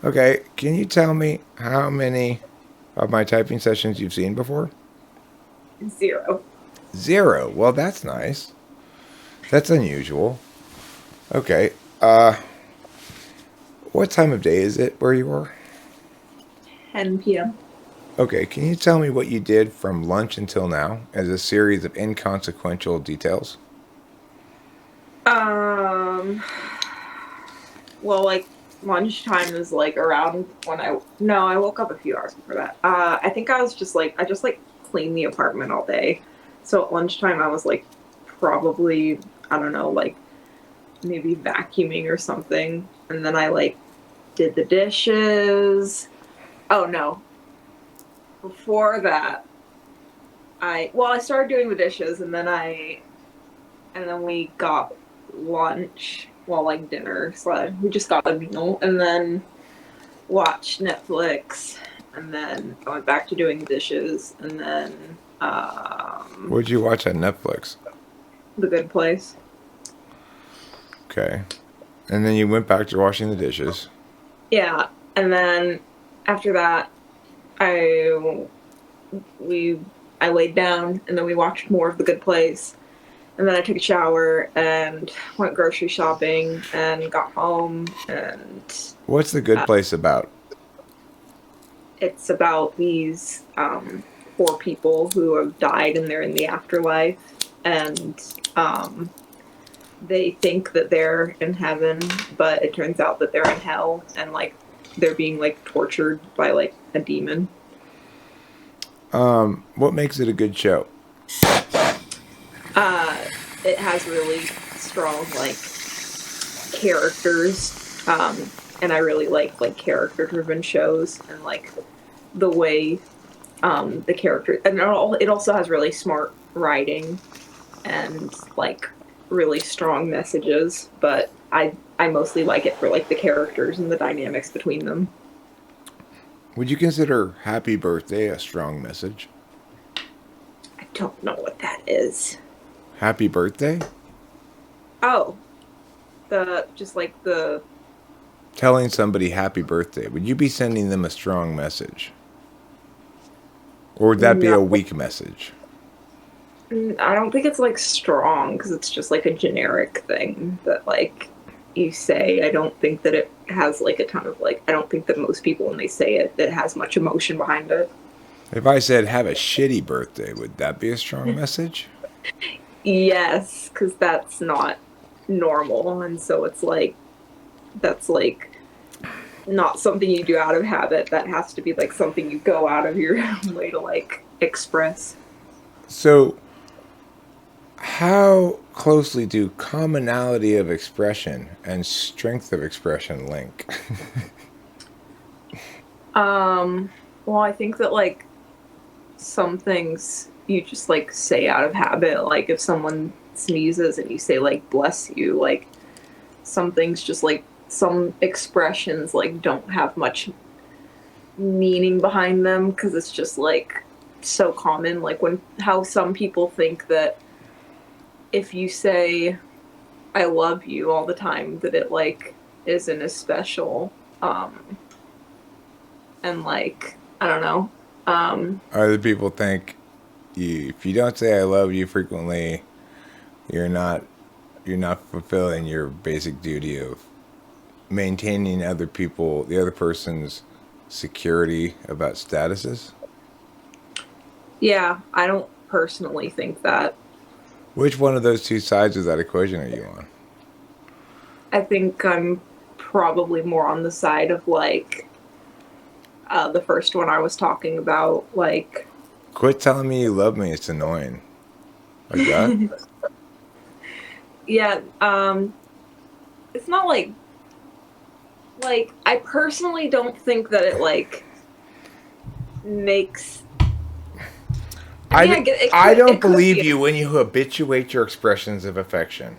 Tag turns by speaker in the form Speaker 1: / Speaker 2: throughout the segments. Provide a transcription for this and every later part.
Speaker 1: Okay, can you tell me how many of my typing sessions you've seen before?
Speaker 2: 0.
Speaker 1: Zero. Well, that's nice. That's unusual. Okay. What time of day is it where you are?
Speaker 2: 10 p.m.
Speaker 1: Okay, can you tell me what you did from lunch until now as a series of inconsequential details?
Speaker 2: Um, well, like lunchtime is like around when I woke up a few hours before that. I think I just like cleaned the apartment all day. So at lunchtime I was like probably, I don't know, like maybe vacuuming or something. And then I like did the dishes. Oh no. Before that, I started doing the dishes and then we got lunch, well, like dinner. So we just got a meal and then watched Netflix. And then I went back to doing the dishes. And then
Speaker 1: What'd you watch on Netflix?
Speaker 2: The Good Place.
Speaker 1: Okay. And then you went back to washing the dishes.
Speaker 2: Yeah. And then after that, I we I laid down and then we watched more of The Good Place. And then I took a shower and went grocery shopping and got home. And
Speaker 1: What's the good
Speaker 2: uh,
Speaker 1: place about?
Speaker 2: it's about these poor people who have died and they're in the afterlife. And they think that they're in heaven, but it turns out that they're in hell and like they're being like tortured by like a demon.
Speaker 1: What makes it a good show?
Speaker 2: Uh, it has really strong like characters, and I really like character driven shows and like the way the character and it also has really smart writing and like really strong messages. But I mostly like it for like the characters and the dynamics between them.
Speaker 1: Would you consider Happy Birthday a strong message?
Speaker 2: I don't know what that is.
Speaker 1: Happy Birthday?
Speaker 2: Oh, the just like the
Speaker 1: Telling somebody happy birthday, would you be sending them a strong message? Or would that be
Speaker 2: no,
Speaker 1: a weak message?
Speaker 2: I don't think it's like strong because it's just like a generic thing that like you say. I don't think that it has like a ton of like. I don't think that most people when they say it, it has much emotion behind it.
Speaker 1: If I said have a shitty birthday, would that be a strong message?
Speaker 2: Yes, because that's not normal, and so it's like that's like not something you do out of habit. That has to be like something you go out of your way to like express.
Speaker 1: So, how closely do commonality of expression and strength of expression link?
Speaker 2: Um, well, I think that like some things you just like say out of habit. Like if someone sneezes and you say like bless you, like some things just like some expressions like don't have much meaning behind them because it's just like so common. Like when how some people think that if you say I love you all the time that it like isn't as special. And like I don't know.
Speaker 1: Other people think if you don't say I love you frequently, you're not you're not fulfilling your basic duty of maintaining the other person's security about statuses.
Speaker 2: Yeah, I don't personally think that.
Speaker 1: Which one of those two sides of that equation are you on?
Speaker 2: I think I'm probably more on the side of like the first one I was talking about, like
Speaker 1: Quit telling me you love me. It's annoying. Like that?
Speaker 2: yeah, it's not like I personally don't think that it like makes. I mean, I
Speaker 1: I,
Speaker 2: get
Speaker 1: I don't
Speaker 2: it could
Speaker 1: believe
Speaker 2: be.
Speaker 1: you when you habituate your expressions of affection.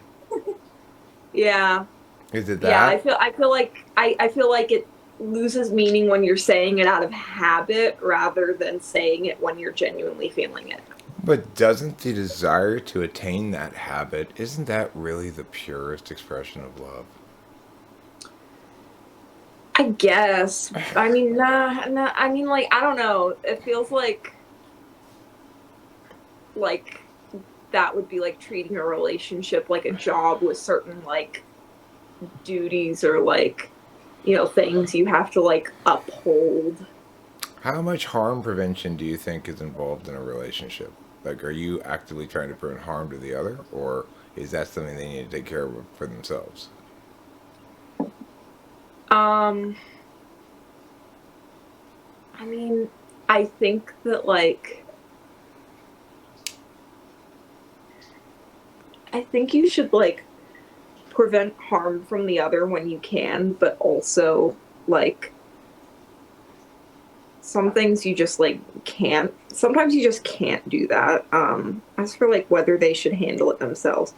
Speaker 2: Yeah,
Speaker 1: Is it
Speaker 2: yeah.
Speaker 1: that?
Speaker 2: I feel like it loses meaning when you're saying it out of habit rather than saying it when you're genuinely feeling it.
Speaker 1: But doesn't the desire to attain that habit, isn't that really the purest expression of love?
Speaker 2: I guess. I mean, nah. I mean, like, I don't know. It feels like that would be like treating a relationship like a job with certain like duties or like, you know, things you have to like uphold.
Speaker 1: How much harm prevention do you think is involved in a relationship? Like, are you actively trying to prevent harm to the other, or is that something they need to take care of for themselves?
Speaker 2: Um, I mean, I think that like I think you should like prevent harm from the other when you can, but also like some things you just like can't. Sometimes you just can't do that. As for like whether they should handle it themselves,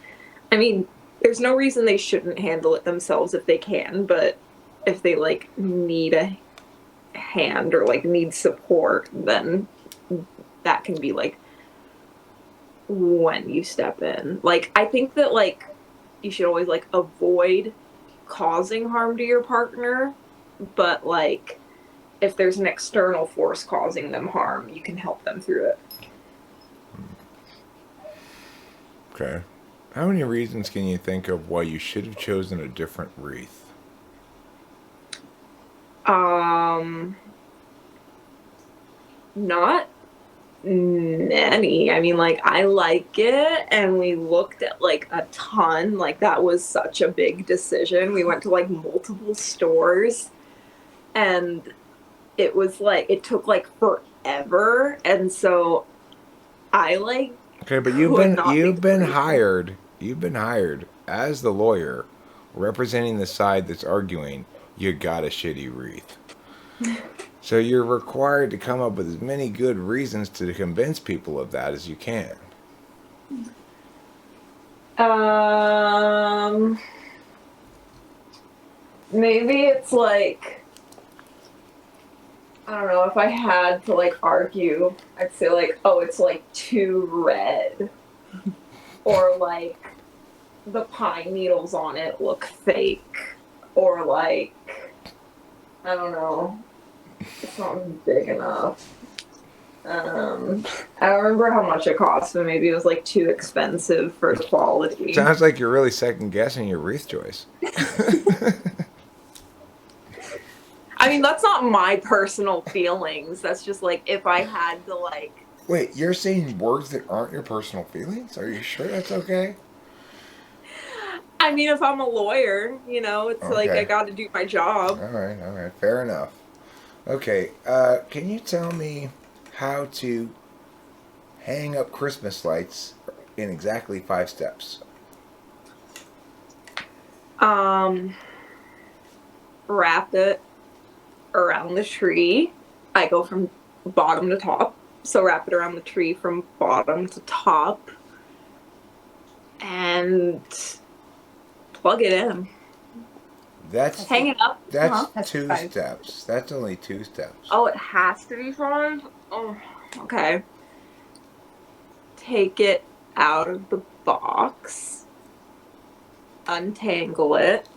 Speaker 2: I mean, there's no reason they shouldn't handle it themselves if they can, but if they like need a hand or like need support, then that can be like when you step in. Like I think that like you should always like avoid causing harm to your partner, but like if there's an external force causing them harm, you can help them through it.
Speaker 1: Okay. How many reasons can you think of why you should have chosen a different wreath?
Speaker 2: Not many. I mean, like, I like it, and we looked at like a ton. Like, that was such a big decision. We went to like multiple stores, and it was like, it took like forever. And so I like
Speaker 1: Okay, but
Speaker 2: could not make
Speaker 1: you've
Speaker 2: a
Speaker 1: been
Speaker 2: decision.
Speaker 1: hired. You've been hired as the lawyer representing the side that's arguing you got a shitty wreath. So you're required to come up with as many good reasons to convince people of that as you can.
Speaker 2: Um, maybe it's like, I don't know, if I had to like argue, I'd say like, oh, it's like too red. Or like the pine needles on it look fake. Or like, I don't know, it's not big enough. I don't remember how much it cost, but maybe it was like too expensive for the quality.
Speaker 1: Sounds like you're really second guessing your wreath choice.
Speaker 2: I mean, that's not my personal feelings. That's just like if I had to like.
Speaker 1: Wait, you're saying words that aren't your personal feelings? Are you sure that's okay?
Speaker 2: I mean, if I'm a lawyer, you know, it's like I
Speaker 1: Okay.
Speaker 2: got to do my job.
Speaker 1: All right. Fair enough. Okay, can you tell me how to hang up Christmas lights in exactly 5 steps?
Speaker 2: Um, Wrap it around the tree. I go from bottom to top. So wrap it around the tree from bottom to top and plug it in.
Speaker 1: That's
Speaker 2: Hang it up.
Speaker 1: that's
Speaker 3: That's
Speaker 1: two
Speaker 3: 5.
Speaker 1: steps. That's only 2 steps.
Speaker 2: Oh, it has to be 5? Oh, okay. Take it out of the box. Untangle it.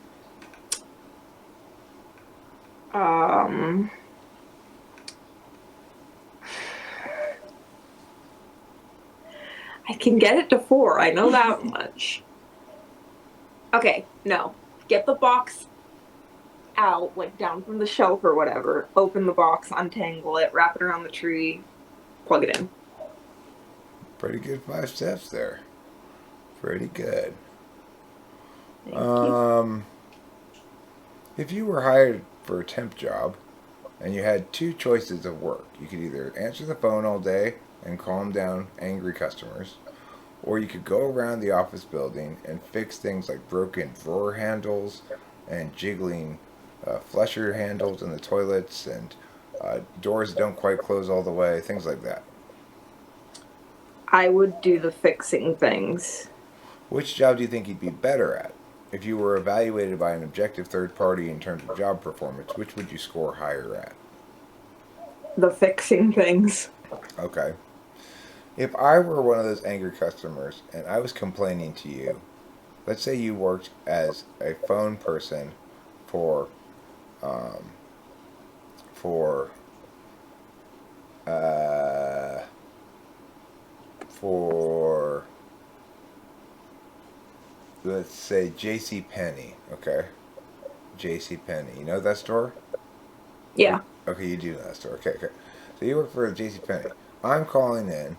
Speaker 2: I can get it to 4. I know that much. Okay, no. Get the box out, like down from the shelf or whatever. Open the box, untangle it, wrap it around the tree, plug it in.
Speaker 1: Pretty good 5 steps there. Pretty good.
Speaker 2: Thank you.
Speaker 1: If you were hired for a temp job and you had 2 choices of work, you could either answer the phone all day and calm down angry customers, or you could go around the office building and fix things like broken drawer handles and jiggling flusher handles in the toilets and doors that don't quite close all the way, things like that.
Speaker 2: I would do the fixing things.
Speaker 1: Which job do you think you'd be better at? If you were evaluated by an objective third party in terms of job performance, which would you score higher at?
Speaker 2: The fixing things.
Speaker 1: Okay. If I were one of those angry customers and I was complaining to you, let's say you worked as a phone person for for let's say J.C. Penney, okay? J.C. Penney. You know that store?
Speaker 2: Yeah.
Speaker 1: Okay, you do know that store. Okay. So you work for J.C. Penney. I'm calling in,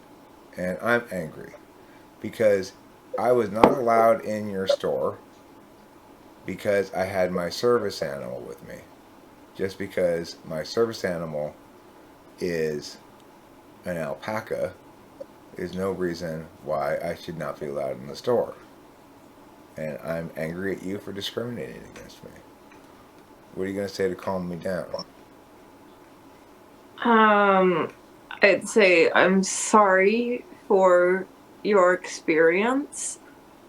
Speaker 1: and I'm angry because I was not allowed in your store because I had my service animal with me. Just because my service animal is an alpaca is no reason why I should not be allowed in the store. And I'm angry at you for discriminating against me. What are you going to say to calm me down?
Speaker 2: I'd say I'm sorry for your experience,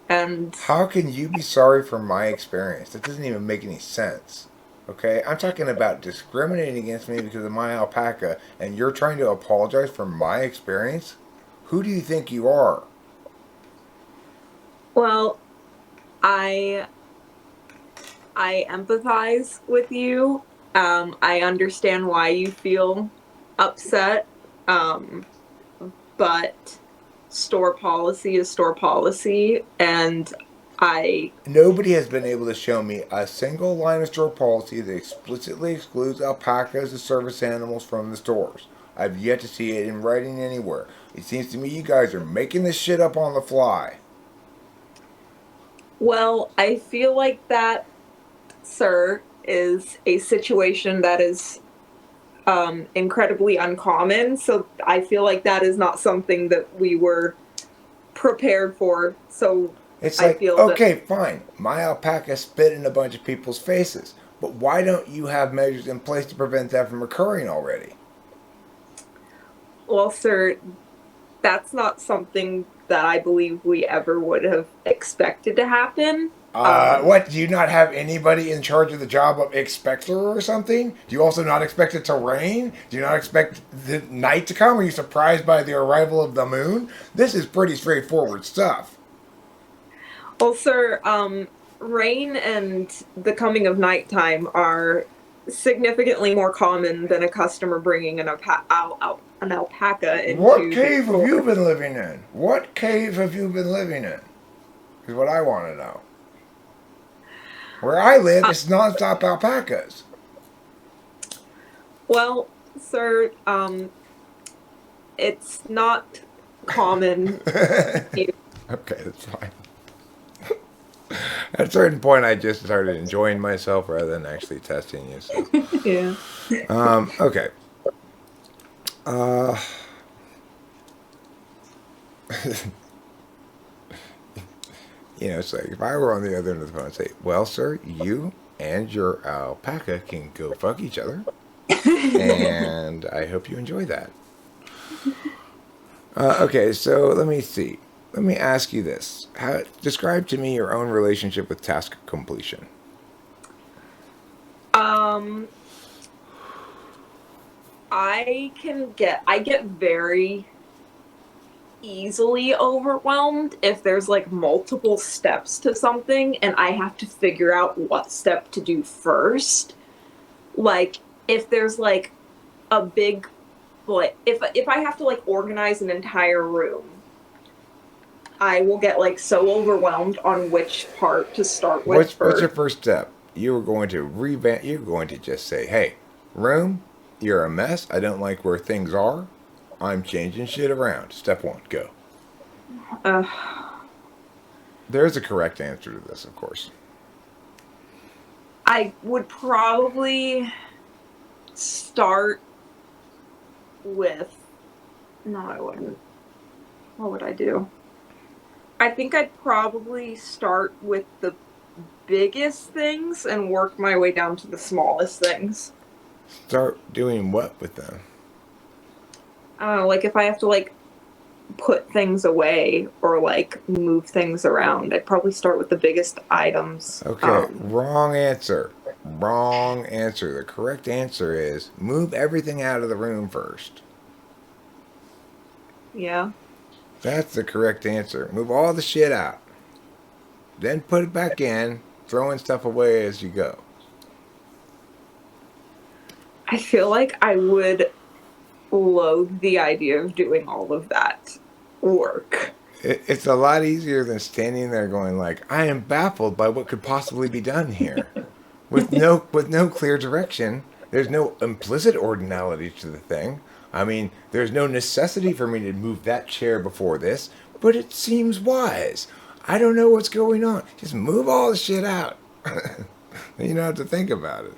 Speaker 2: and
Speaker 1: How can you be sorry for my experience? That doesn't even make any sense. Okay? I'm talking about discriminating against me because of my alpaca, and you're trying to apologize for my experience? Who do you think you are?
Speaker 2: well, I empathize with you. I understand why you feel upset. But store policy is store policy, and I
Speaker 1: Nobody has been able to show me a single line of store policy that explicitly excludes alpacas as service animals from the stores. I've yet to see it in writing anywhere. It seems to me you guys are making this shit up on the fly.
Speaker 2: well, I feel like that, sir, is a situation that is incredibly uncommon. So I feel like that is not something that we were prepared for. So
Speaker 1: It's
Speaker 2: I
Speaker 1: like,
Speaker 2: feel that,
Speaker 1: okay, fine, my alpaca spit in a bunch of people's faces, but why don't you have measures in place to prevent that from occurring already?
Speaker 2: well, sir, that's not something that I believe we ever would have expected to happen.
Speaker 1: What? Do you not have anybody in charge of the job of expector or something? Do you also not expect it to rain? Do you not expect the night to come? Are you surprised by the arrival of the moon? This is pretty straightforward stuff.
Speaker 2: Well, sir, rain and the coming of nighttime are significantally more common than a customer bringing an alpaca
Speaker 1: What
Speaker 2: into the
Speaker 1: cave have you
Speaker 2: store.
Speaker 1: been living in? What cave have you been living in? Is what I want to know. Where I live,
Speaker 2: Uh,
Speaker 1: it's nonstop alpacas.
Speaker 2: well, sir, it's not common.
Speaker 1: Okay, that's fine. At a certain point, I just started enjoying myself rather than actually testing you. So,
Speaker 2: Yeah.
Speaker 1: okay. Uh, it's like if I were on the other end of the phone and say, "Well, sir, you and your alpaca can go fuck each other," and I hope you enjoy that. Okay, so let me see. Let me ask you this: describe to me your own relationship with task completion.
Speaker 2: Um, I get very easily overwhelmed if there's like multiple steps to something and I have to figure out what step to do first. Like if there's like a big, like if I have to like organize an entire room, I will get like so overwhelmed on which part to start with
Speaker 1: What's your
Speaker 2: first.
Speaker 1: first step? You were going to revamp. You're going to just say, "Hey, room, you're a mess. I don't like where things are. I'm changing shit around." Step one, go.
Speaker 2: Uh,
Speaker 1: There's a correct answer to this, of course.
Speaker 2: I would probably start with. No, I wouldn't. What would I do? I think I'd probably start with the biggest things and work my way down to the smallest things.
Speaker 1: Start doing what with them?
Speaker 2: I don't know, like if I have to like put things away or like move things around, I'd probably start with the biggest items.
Speaker 1: Okay, wrong answer. Wrong answer. The correct answer is move everything out of the room first.
Speaker 2: Yeah.
Speaker 1: That's the correct answer. Move all the shit out. Then put it back in, throwing stuff away as you go.
Speaker 2: I feel like I would loathe the idea of doing all of that work.
Speaker 1: It's a lot easier than standing there going like, I am baffled by what could possibly be done here. With no clear direction. There's no implicit ordinality to the thing. I mean, there's no necessity for me to move that chair before this, but it seems wise. I don't know what's going on. Just move all the shit out. Then you don't have to think about it.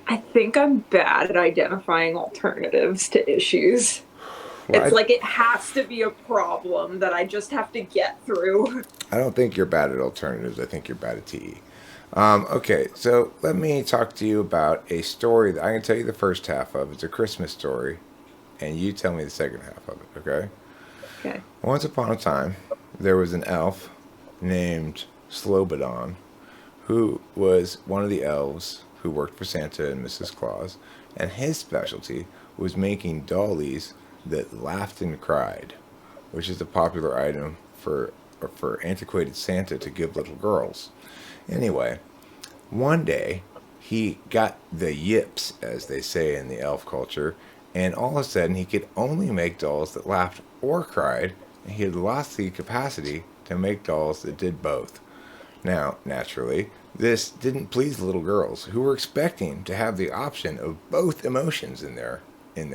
Speaker 2: I think I'm bad at identifying alternatives to issues.
Speaker 1: Well,
Speaker 2: It's like it has to be a problem that I just have to get through.
Speaker 1: I don't think you're bad at alternatives. I think you're bad at TE. Okay, so let me talk to you about a story that I can tell you the first half of. It's a Christmas story, and you tell me the second half of it, okay?
Speaker 2: Okay.
Speaker 1: Once upon a time, there was an elf named Slobodon, who was one of the elves who worked for Santa and Mrs. Claus, and his specialty was making dollies that laughed and cried, which is a popular item for antiquated Santa to give little girls. Anyway, one day he got the yips, as they say in the elf culture, and all of a sudden he could only make dolls that laughed or cried, and he had lost the capacity to make dolls that did both. Now, naturally, this didn't please the little girls, who were expecting to have the option of both emotions in their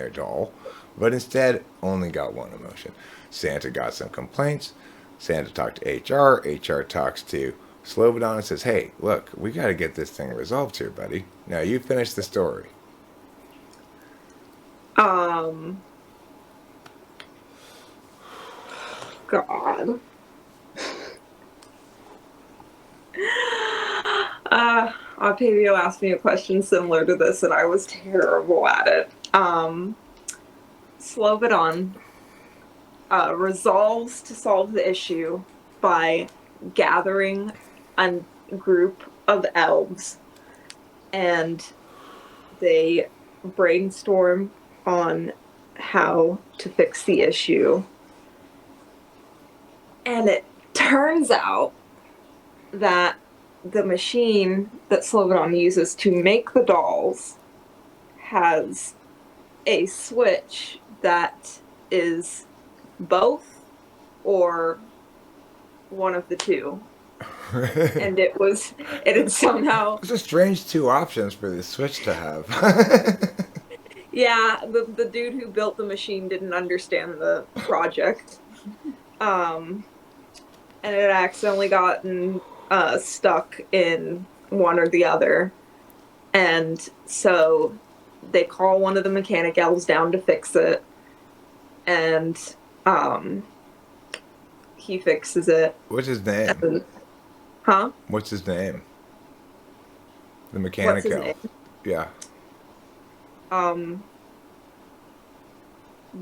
Speaker 1: doll, but instead only got one emotion. Santa got some complaints. Santa talked to HR. HR talks to Slobodon and says, hey, look, we got to get this thing resolved here, buddy. Now, you finish the story.
Speaker 2: God. Octavio asked me a question similar to this, and I was terrible at it. Slobodon resolves to solve the issue by gathering a group of elves, and they brainstorm on how to fix the issue. And it turns out that the machine that Slobodon uses to make the dolls has a switch that is both or one of the two. And it had somehow...
Speaker 1: It's a strange two options for this switch to have.
Speaker 2: Yeah, the dude who built the machine didn't understand the project. And it accidentally gotten stuck in one or the other. And so they call one of the mechanic elves down to fix it. And he fixes it.
Speaker 1: What's his name?
Speaker 2: And, huh?
Speaker 1: What's his name? The mechanic elf.
Speaker 2: Name?
Speaker 1: Yeah.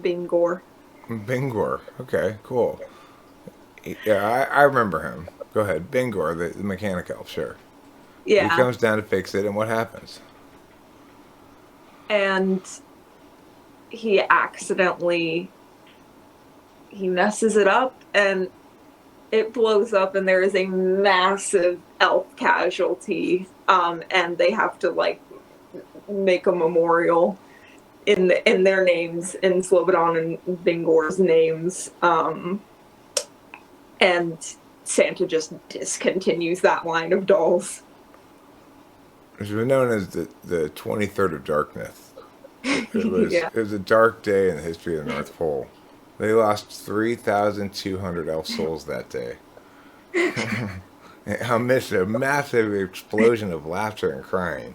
Speaker 2: Bingor.
Speaker 1: Bingor. Okay, cool. Yeah, I remember him. Go ahead. Bingor, the mechanic elf, sure.
Speaker 2: Yeah.
Speaker 1: He comes down to fix it, and what happens?
Speaker 2: And he messes it up, and it blows up, and there is a massive elf casualty, and they have to, like, make a memorial in their names, in Slobodon and Bingor's names, and Santa just discontinues that line of dolls.
Speaker 1: It was known as the 23rd of Darkness.
Speaker 2: Yeah.
Speaker 1: It was a dark day in the history of the North Pole. They lost 3,200 elf souls that day. Amidst a massive explosion of laughter and crying.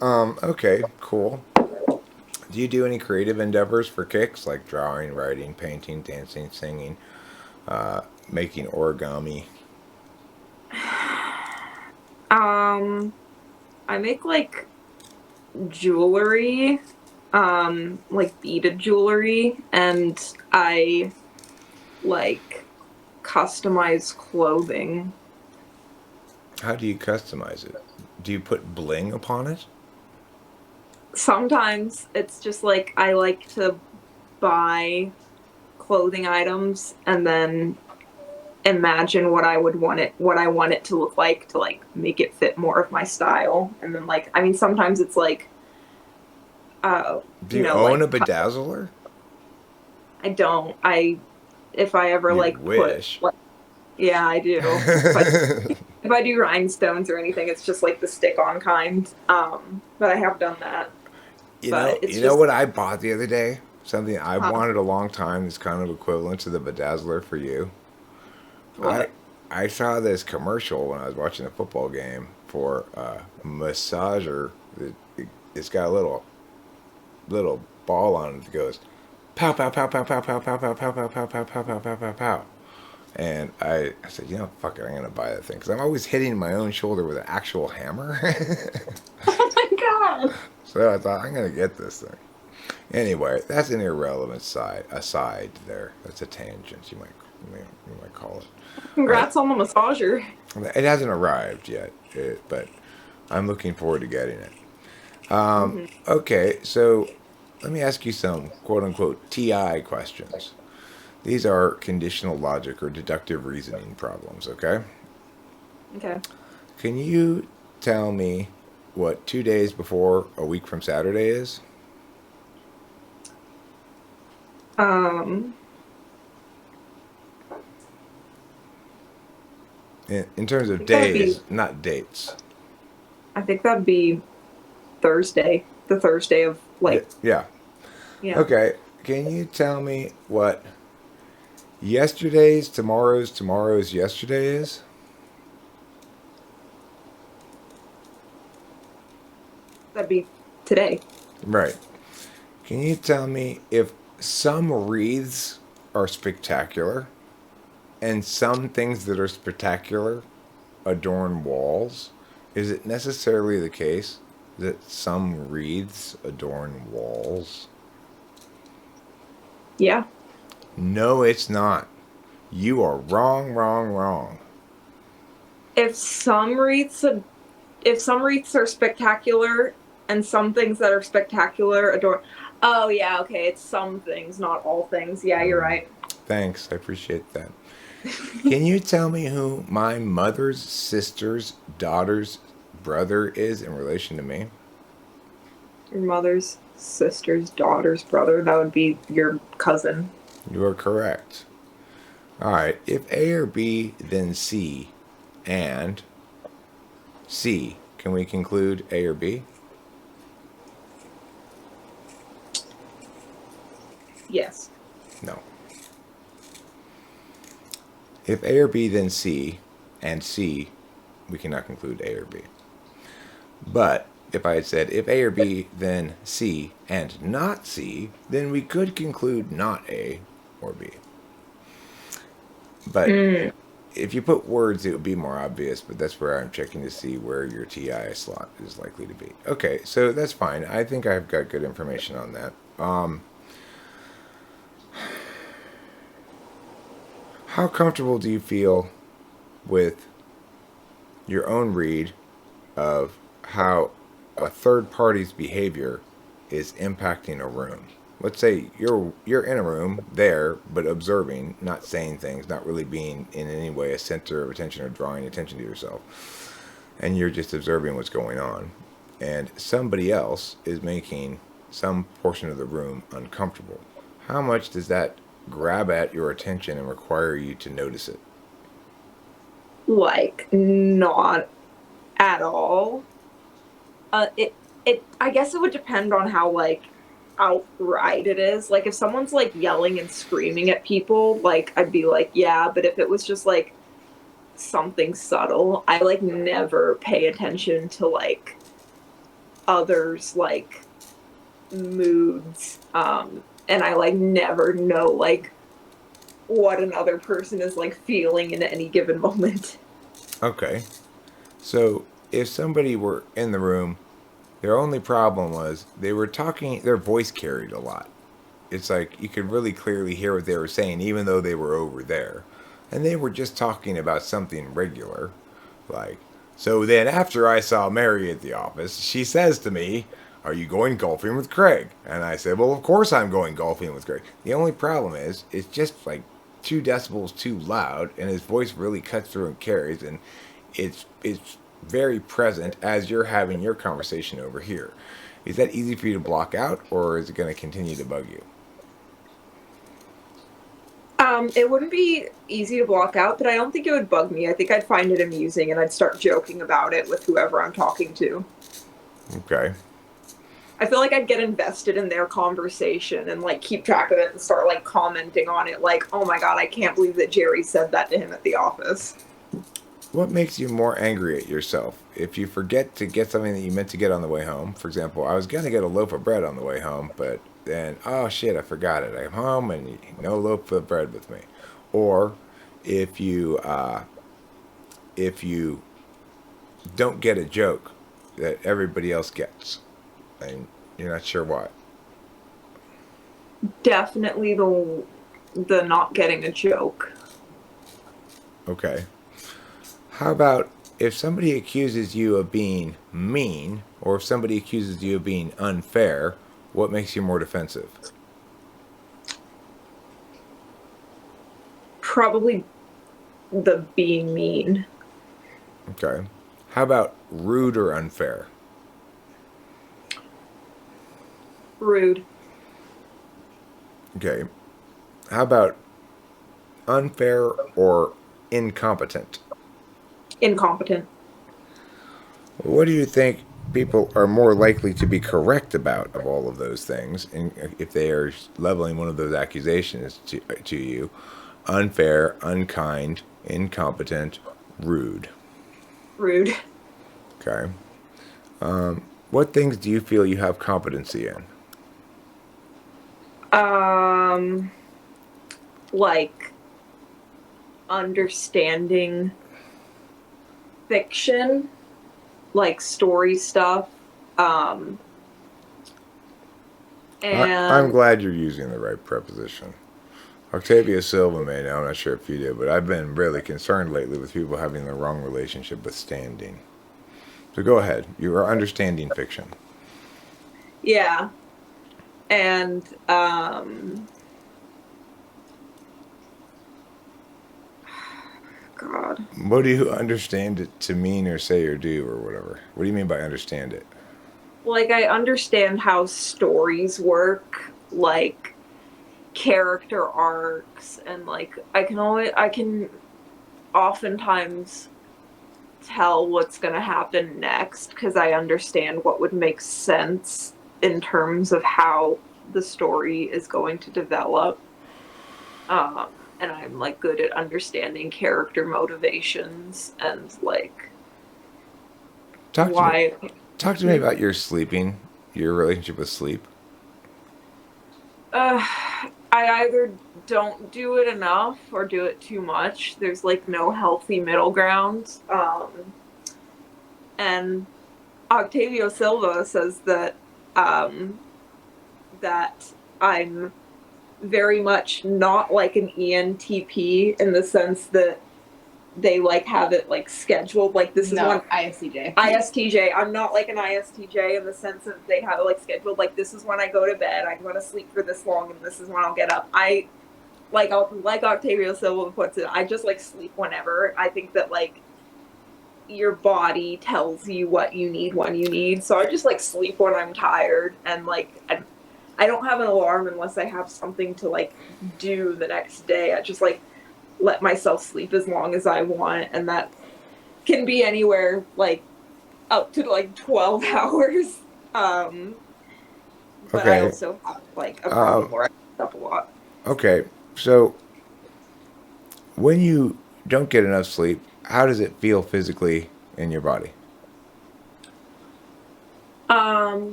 Speaker 1: Okay, cool. Do you do any creative endeavors for kicks, like drawing, writing, painting, dancing, singing, making origami?
Speaker 2: I make, like, jewelry, like beaded jewelry, and I, like, customize clothing.
Speaker 1: How do you customize it? Do you put bling upon it?
Speaker 2: Sometimes it's just, like, I like to buy clothing items and then imagine what I want it to look like to like make it fit more of my style. And then like, I mean, sometimes it's like,
Speaker 1: Do you
Speaker 2: like
Speaker 1: own a bedazzler?
Speaker 2: I don't. If I ever
Speaker 1: You
Speaker 2: like put
Speaker 1: wish.
Speaker 2: like, yeah, I do. If I do rhinestones or anything, it's just like the stick-on kind. But I have done that. But it's
Speaker 1: You know
Speaker 2: just,
Speaker 1: what I bought the other day? Something I
Speaker 2: huh,
Speaker 1: wanted a long time. Is kind of equivalent to the bedazzler for you. I
Speaker 2: what?
Speaker 1: I saw this commercial when I was watching a football game for a massager. It's got a little ball on it that goes pow pow pow pow pow pow pow pow pow pow pow pow pow pow pow pow pow. And I said, fuck it, I'm gonna buy that thing because I'm always hitting my own shoulder with an actual hammer.
Speaker 2: Oh my god!
Speaker 1: So I thought I'm gonna get this thing. Anyway, that's an irrelevant aside there. That's a tangent, you might call it. All right,
Speaker 2: Congrats on the massager.
Speaker 1: it hasn't arrived yet, but I'm looking forward to getting it.
Speaker 2: Hmm.
Speaker 1: Okay, so let me ask you some quote unquote TI questions. These are conditional logic or deductive reasoning problems, okay?
Speaker 2: Okay.
Speaker 1: Can you tell me what 2 days before a week from Saturday is?
Speaker 2: Um,
Speaker 1: In terms
Speaker 2: I
Speaker 1: of
Speaker 2: think that'd be.
Speaker 1: days, not dates.
Speaker 2: I think that'd be Thursday. The Thursday of like,
Speaker 1: Yeah.
Speaker 2: yeah,
Speaker 1: Okay. Can you tell me what tomorrow's yesterday is?
Speaker 2: that'd be today.
Speaker 1: Right. Can you tell me if some wreaths are spectacular and some things that are spectacular adorn walls? Is it necessarily the case that some wreaths adorn walls?
Speaker 2: Yeah.
Speaker 1: No, it's not. You are wrong, wrong, wrong.
Speaker 2: If some wreaths, if some wreaths are spectacular, and some things that are spectacular adorn. Oh yeah, okay. It's some things, not all things. Yeah, you're right.
Speaker 1: Thanks, I appreciate that. Can you tell me who my mother's sister's daughter's brother is in relation to me?
Speaker 2: Your mother's sister's daughter's brother. That would be your cousin.
Speaker 1: You are correct. All right, if A or B, then C, and C, can we conclude A or B?
Speaker 2: Yes.
Speaker 1: No. If A or B, then C, and C, we cannot conclude A or B. But if I had said if A or B, then C, and not C, then we could conclude not A or B. But
Speaker 2: Mm.
Speaker 1: if you put words, it would be more obvious, but that's where I'm checking to see where your TI slot is likely to be. Okay, so that's fine. I think I've got good information on that. How comfortable do you feel with your own read of how a third party's behavior is impacting a room? Let's say you're in a room there, but observing, not saying things, not really being in any way a center of attention or drawing attention to yourself, and you're just observing what's going on, and somebody else is making some portion of the room uncomfortable. How much does that grab at your attention and require you to notice it?
Speaker 2: Like not at all. It. I guess it would depend on how like outright it is. Like if someone's like yelling and screaming at people, like I'd be like, yeah. But if it was just like something subtle, I like never pay attention to like others like moods. And I like never know like what another person is like feeling in any given moment.
Speaker 1: Okay. So if somebody were in the room, their only problem was they were talking, their voice carried a lot. It's like you could really clearly hear what they were saying, even though they were over there. And they were just talking about something regular. Like, so then after I saw Mary at the office, she says to me, "Are you going golfing with Craig?" And I said, "Well, of course I'm going golfing with Craig." The only problem is, it's just like 2 decibels too loud, and his voice really cuts through and carries, and it's very present as you're having your conversation over here. Is that easy for you to block out, or is it going to continue to bug you?
Speaker 2: It wouldn't be easy to block out, but I don't think it would bug me. I think I'd find it amusing, and I'd start joking about it with whoever I'm talking to.
Speaker 1: Okay.
Speaker 2: I feel like I'd get invested in their conversation and like keep track of it and start like commenting on it, like, oh my god, I can't believe that Jerry said that to him at the office.
Speaker 1: What makes you more angry at yourself? If you forget to get something that you meant to get on the way home, for example, I was going to get a loaf of bread on the way home, but then, oh shit, I forgot it. I'm home and no loaf of bread with me. Or if you don't get a joke that everybody else gets, and you're not sure why.
Speaker 2: Definitely the not getting a joke.
Speaker 1: Okay. How about if somebody accuses you of being mean, or if somebody accuses you of being unfair, what makes you more defensive?
Speaker 2: Probably the being mean.
Speaker 1: Okay. How about rude or unfair?
Speaker 2: Rude.
Speaker 1: Okay. How about unfair or incompetent?
Speaker 2: Incompetent.
Speaker 1: What do you think people are more likely to be correct about of all of those things, and if they are leveling one of those accusations to you? Unfair, unkind, incompetent, rude.
Speaker 2: Rude.
Speaker 1: Okay. What things do you feel you have competency in?
Speaker 2: Like understanding fiction, like story stuff. And
Speaker 1: I'm glad you're using the right preposition. Octavio Silva may know, I'm not sure if you do, but I've been really concerned lately with people having the wrong relationship with standing. So go ahead. You are understanding fiction.
Speaker 2: yeah. And God.
Speaker 1: What do you understand it to mean or say or do or whatever? What do you mean by understand it?
Speaker 2: Like, I understand how stories work, like character arcs, and like I can oftentimes tell what's going to happen next because I understand what would make sense in terms of how the story is going to develop. And I'm like good at understanding character motivations and like
Speaker 1: Talk to me.
Speaker 2: why.
Speaker 1: Talk to me about your sleeping, your relationship with sleep.
Speaker 2: I either don't do it enough or do it too much. There's like no healthy middle ground. And Octavio Silva says that that I'm very much not like an ENTP in the sense that they like have it like scheduled, like this is one
Speaker 3: ISTJ.
Speaker 2: ISTJ. I'm not like an ISTJ in the sense of they have it like scheduled, like this is when I go to bed, I want to sleep for this long, and this is when I'll get up. I like Octavio Silva puts it, I just like sleep whenever. I think that like your body tells you what you need when you need, so I just like sleep when I'm tired, and like I don't have an alarm unless I have something to like do the next day. I just like let myself sleep as long as I want, and that can be anywhere like up to like 12 hours. But
Speaker 1: Okay.
Speaker 2: I also have like a problem where I wake up a lot.
Speaker 1: Okay, so when you don't get enough sleep, how does it feel physically in your body?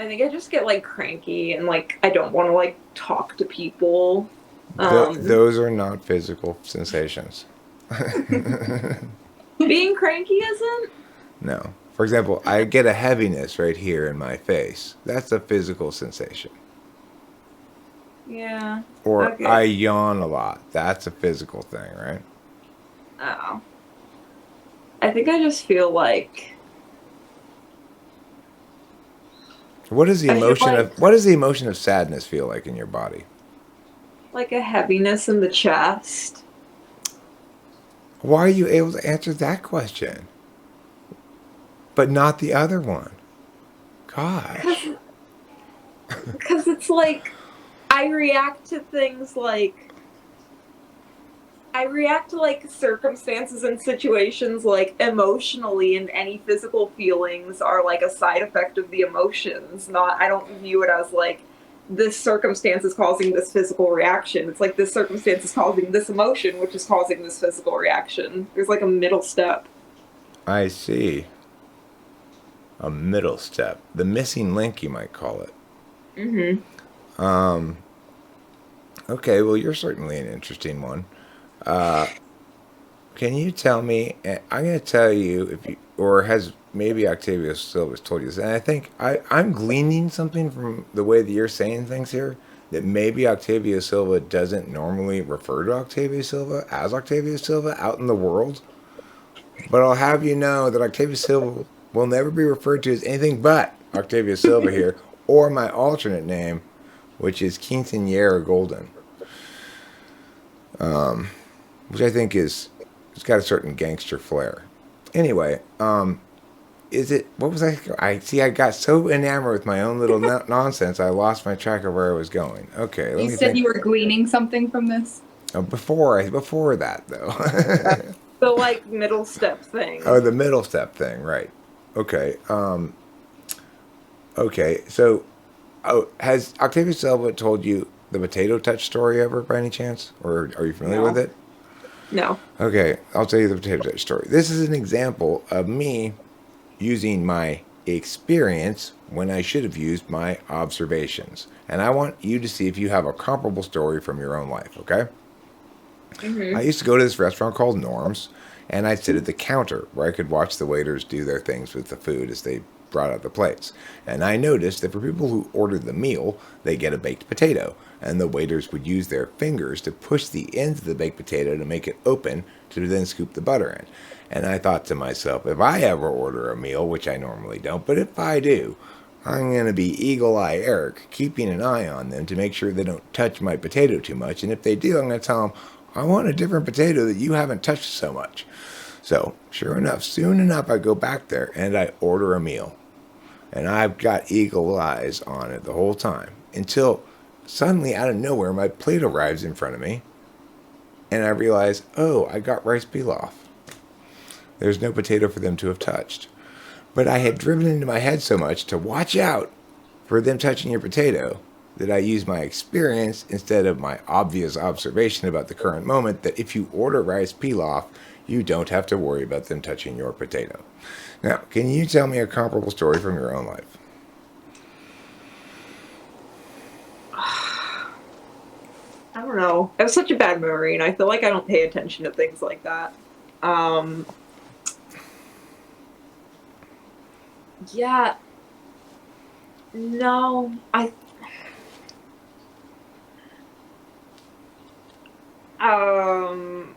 Speaker 2: I think I just get like cranky and like I don't want to like talk to people.
Speaker 1: Those are not physical sensations.
Speaker 2: Being cranky isn't?
Speaker 1: No. For example, I get a heaviness right here in my face. That's a physical sensation.
Speaker 2: Yeah.
Speaker 1: Or
Speaker 2: Okay.
Speaker 1: I yawn a lot. That's a physical thing, right?
Speaker 2: Oh. I think I just feel like
Speaker 1: What does the
Speaker 2: I feel
Speaker 1: emotion
Speaker 2: like-
Speaker 1: what does the emotion of sadness feel like in your body?
Speaker 2: Like a heaviness in the chest.
Speaker 1: Why are you able to answer that question, but not the other one? Gosh.
Speaker 2: Because it's like, I react to things like, I react to like circumstances and situations like emotionally, and any physical feelings are like a side effect of the emotions. Not, I don't view it as like this circumstance is causing this physical reaction. It's like this circumstance is causing this emotion, which is causing this physical reaction. There's like a middle step.
Speaker 1: I see. A middle step. The missing link, you might call it.
Speaker 2: Mm-hmm.
Speaker 1: Okay, well, you're certainly an interesting one. Can you tell me? I'm going to tell you if you, or has maybe Octavio Silva told you this, and I think I'm gleaning something from the way that you're saying things here, that maybe Octavio Silva doesn't normally refer to Octavio Silva as Octavio Silva out in the world. But I'll have you know that Octavio Silva will never be referred to as anything but Octavio Silva here, or my alternate name, which is Quinceanera Golden, which I think is, it's got a certain gangster flair. Anyway, is it, what was I see, I got so enamored with my own little nonsense, I lost my track of where I was going. Okay, let
Speaker 3: You
Speaker 1: me
Speaker 3: said
Speaker 1: think.
Speaker 3: you were gleaning something from this?
Speaker 1: Before that though.
Speaker 2: The like middle step thing.
Speaker 1: Oh, the middle step thing, right? Okay. Okay. So, oh, has Octavia Silva told you the potato touch story ever, by any chance, or are you familiar with
Speaker 2: No.
Speaker 1: it?
Speaker 2: No.
Speaker 1: Okay, I'll tell you the potato touch story. This is an example of me using my experience when I should have used my observations, and I want you to see if you have a comparable story from your own life. Okay. I
Speaker 2: Mm-hmm.
Speaker 1: used to go to this restaurant called Norm's, and I'd sit at the counter where I could watch the waiters do their things with the food as they brought out the plates. And I noticed that for people who ordered the meal, they get a baked potato, and the waiters would use their fingers to push the ends of the baked potato to make it open to then scoop the butter in. And I thought to myself, if I ever order a meal, which I normally don't, but if I do, I'm going to be Eagle Eye Eric, keeping an eye on them to make sure they don't touch my potato too much. And if they do, I'm going to tell them, I want a different potato that you haven't touched so much. So, sure enough, soon enough, I go back there and I order a meal. And I've got eagle eyes on it the whole time until suddenly, out of nowhere, my plate arrives in front of me. And I realize, oh, I got rice pilaf. There's no potato for them to have touched. But I had driven into my head so much to watch out for them touching your potato that I use my experience instead of my obvious observation about the current moment, that if you order rice pilaf, you don't have to worry about them touching your potato. Now, can you tell me a comparable story from your own life?
Speaker 2: I don't know. I have such a bad memory, and I feel like I don't pay attention to things like that. Yeah. No, um,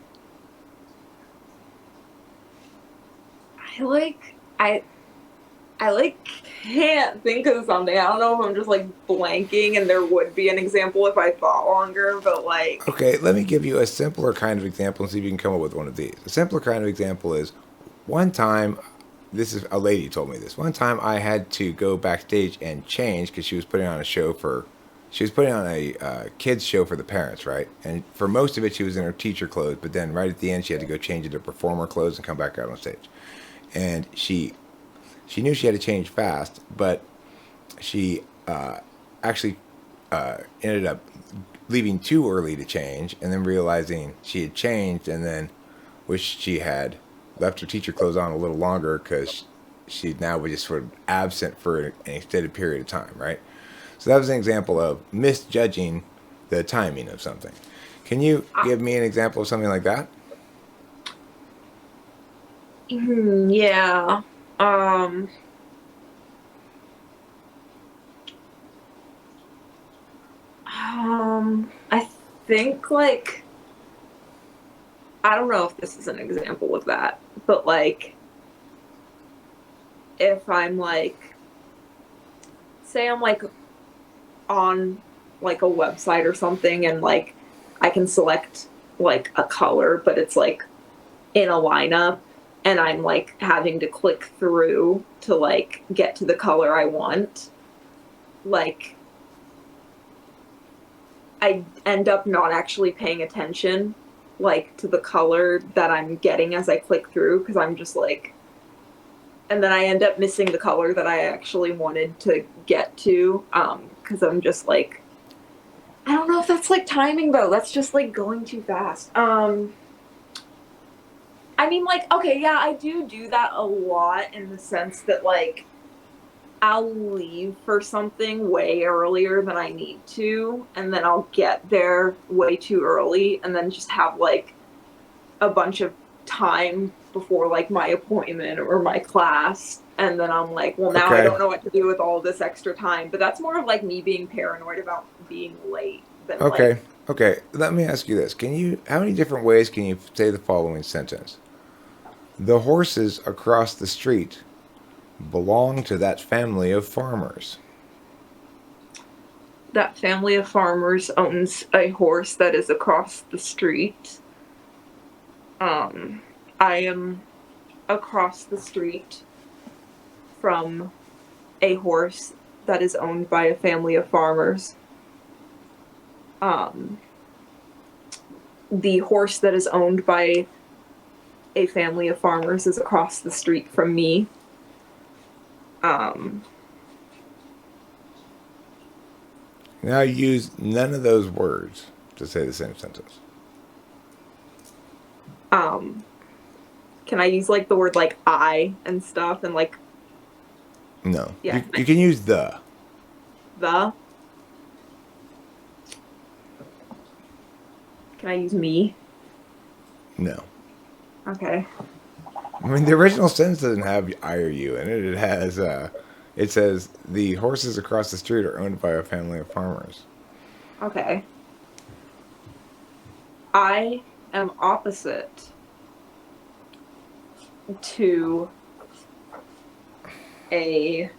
Speaker 2: I like, I like can't think of something. I don't know if I'm just like blanking, and there would be an example if I thought longer, but like,
Speaker 1: Okay, let me give you a simpler kind of example and see if you can come up with one of these. A simpler kind of example is one time, this is a lady told me this. One time I had to go backstage and change because she was putting on a show for, she was putting on a kids show for the parents, right? And for most of it, she was in her teacher clothes, but then right at the end, she had to go change into performer clothes and come back out on stage. And she knew she had to change fast, but she actually ended up leaving too early to change, and then realizing she had changed, and then wished she had left her teacher clothes on a little longer because she now was just sort of absent for an extended period of time, right? So that was an example of misjudging the timing of something. Can you give me an example of something like that?
Speaker 2: yeah. I think like, I don't know if this is an example of that, but like, if I'm like, say I'm like on like a website or something, and like I can select like a color, but it's like in a lineup, and I'm like having to click through to like get to the color I want. Like, I end up not actually paying attention like to the color that I'm getting as I click through, because I'm just like, and then I end up missing the color that I actually wanted to get to, because I'm just like, I don't know if that's like timing though. That's just like going too fast. I mean, like, okay, yeah, I do that a lot in the sense that like I'll leave for something way earlier than I need to, and then I'll get there way too early, and then just have like a bunch of time before like my appointment or my class, and then I'm like, well, now I
Speaker 1: Okay.
Speaker 2: don't know what to do with all this extra time. But that's more of like me being paranoid about being late than
Speaker 1: Okay.
Speaker 2: like,
Speaker 1: Okay. Let me ask you this. How many different ways can you say the following sentence? The horses across the street belong to that family of farmers.
Speaker 2: that family of farmers owns a horse that is across the street. I am across the street from a horse that is owned by a family of farmers. The horse that is owned by a family of farmers is across the street from me.
Speaker 1: Now use none of those words to say the same sentence.
Speaker 2: Can I use like the word like I and stuff and like,
Speaker 1: No.
Speaker 2: yeah,
Speaker 1: You can use the.
Speaker 2: the? Can I use me?
Speaker 1: No.
Speaker 2: Okay.
Speaker 1: I mean, the original sentence doesn't have I or you in it. It says, the horses across the street are owned by a family of farmers.
Speaker 2: Okay. I am opposite to a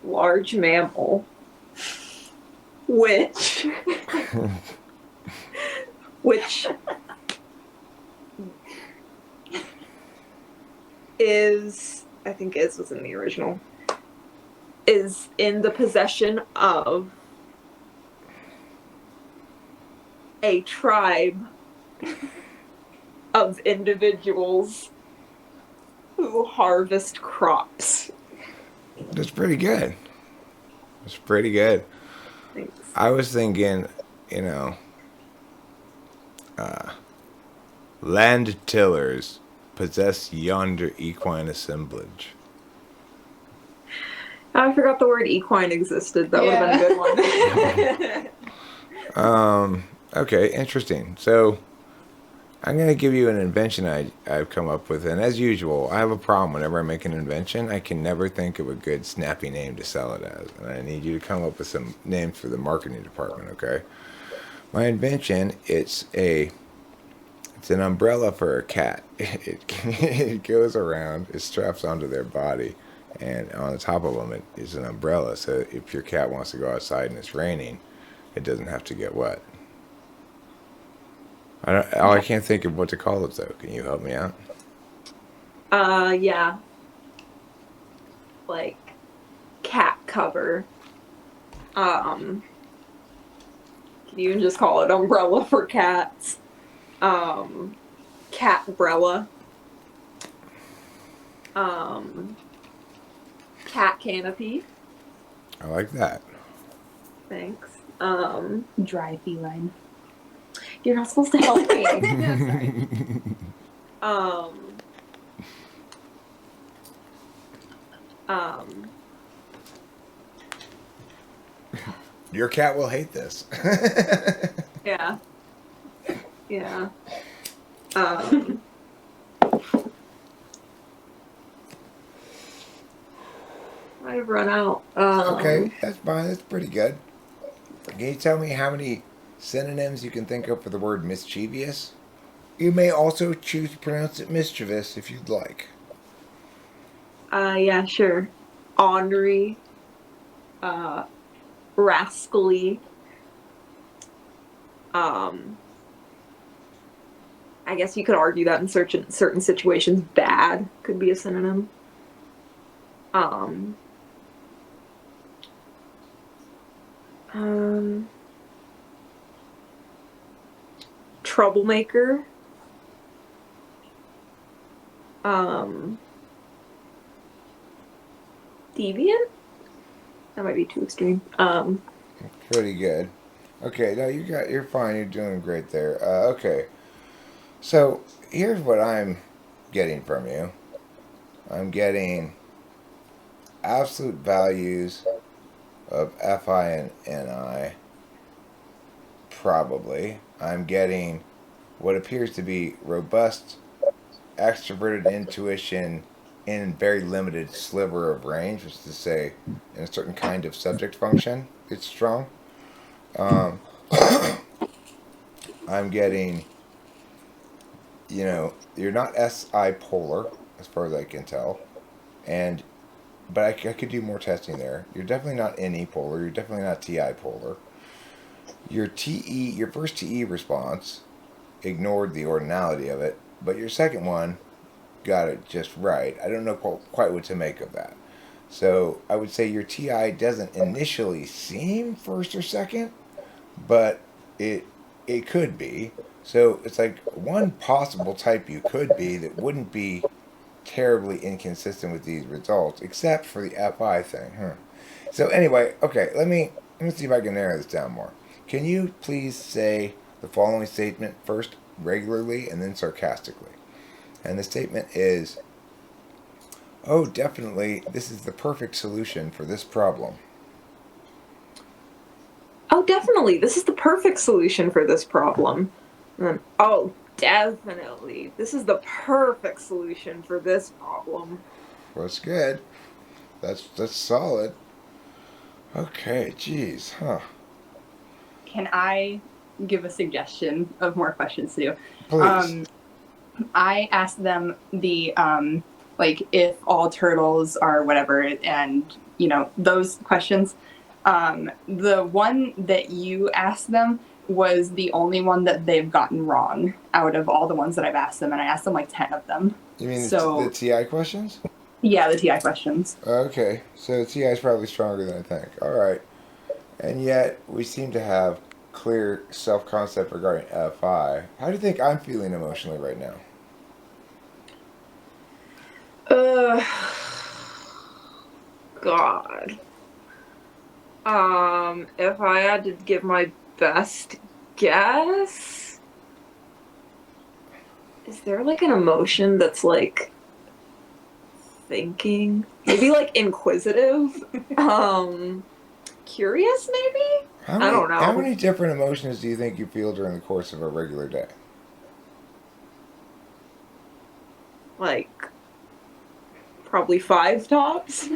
Speaker 2: large mammal, which which is, I think is was in the original, is in the possession of a tribe of individuals who harvest crops.
Speaker 1: That's pretty good. That's pretty good.
Speaker 2: Thanks.
Speaker 1: I was thinking, land tillers possess yonder equine assemblage.
Speaker 2: I forgot the word equine existed. That would have been a good one.
Speaker 1: Okay, interesting. So I'm going to give you an invention I've come up with. And as usual, I have a problem whenever I make an invention. I can never think of a good, snappy name to sell it as. And I need you to come up with some names for the marketing department, okay? My invention, it's an umbrella for a cat. It goes around, it straps onto their body. And on the top of them, it is an umbrella. So if your cat wants to go outside and it's raining, it doesn't have to get wet. I can't think of what to call it, though. Can you help me out?
Speaker 2: Yeah. Like, cat cover. Can you even just call it umbrella for cats? Cat-brella. Cat canopy.
Speaker 1: I like that.
Speaker 2: Thanks.
Speaker 3: Dry feline.
Speaker 2: You're not supposed to help me.
Speaker 1: Your cat will hate this.
Speaker 2: Yeah. Yeah. I've run out.
Speaker 1: Okay, that's fine. That's pretty good. Can you tell me how many synonyms you can think of for the word mischievous? You may also choose to pronounce it mischievous if you'd like.
Speaker 2: Yeah, sure. Ornery, rascally, Um, I guess you could argue that in certain situations, bad could be a synonym. Um, um, Troublemaker. Um, Deviant? That might be too extreme.
Speaker 1: Pretty good. Okay, no, you're fine. You're doing great there. Okay, so here's what I'm getting from you. I'm getting absolute values of Fi and Ni. Probably. I'm getting what appears to be robust extroverted intuition in very limited sliver of range, which is to say, in a certain kind of subject function, it's strong. Um, I'm getting, you're not SI polar, as far as I can tell, and but I could do more testing there. You're definitely not NE polar. You're definitely not TI polar. Your first TE response ignored the ordinality of it, but your second one got it just right. I don't know quite what to make of that. So I would say your TI doesn't initially seem first or second, but it could be. So it's like one possible type you could be that wouldn't be terribly inconsistent with these results, except for the FI thing. So anyway, okay, let me see if I can narrow this down more. Can you please say the following statement first regularly and then sarcastically? And the statement is, oh, definitely, this is the perfect solution for this problem.
Speaker 2: Oh, definitely, this is the perfect solution for this problem. And then, oh, definitely, this is the perfect solution for this problem.
Speaker 1: Well, that's good. That's solid. Okay, geez, huh.
Speaker 3: Can I give a suggestion of more questions to do?
Speaker 1: Please.
Speaker 3: I asked them the like if all turtles are whatever, and those questions. The one that you asked them was the only one that they've gotten wrong out of all the ones that I've asked them, and I asked them like 10 of them.
Speaker 1: You mean
Speaker 3: so,
Speaker 1: the TI questions?
Speaker 3: Yeah, the TI questions.
Speaker 1: Okay, so the TI is probably stronger than I think. All right. And yet, we seem to have clear self-concept regarding FI. How do you think I'm feeling emotionally right now?
Speaker 2: God. If I had to give my best guess, is there like an emotion that's like thinking? Maybe like inquisitive? Curious maybe? I don't know.
Speaker 1: How many different emotions do you think you feel during the course of a regular day?
Speaker 2: Like, probably 5 tops.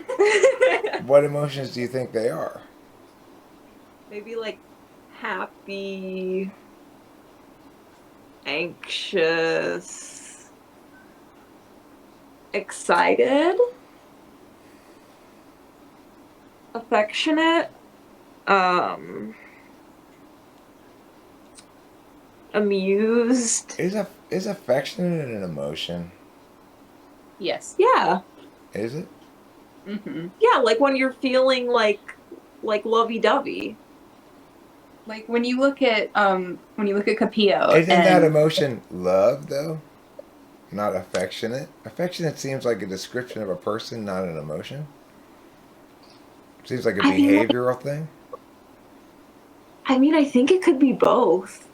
Speaker 1: What emotions do you think they are?
Speaker 2: Maybe like happy, anxious, excited, affectionate, amused.
Speaker 1: Is affectionate an emotion?
Speaker 3: Yes.
Speaker 2: Yeah.
Speaker 1: Is it?
Speaker 3: Mm-hmm.
Speaker 2: Yeah, like when you're feeling like lovey-dovey.
Speaker 3: Like when you look at Capio.
Speaker 1: Isn't that emotion love though? Not affectionate? Affectionate seems like a description of a person, not an emotion. Seems like a behavioral thing.
Speaker 2: I think it could be both.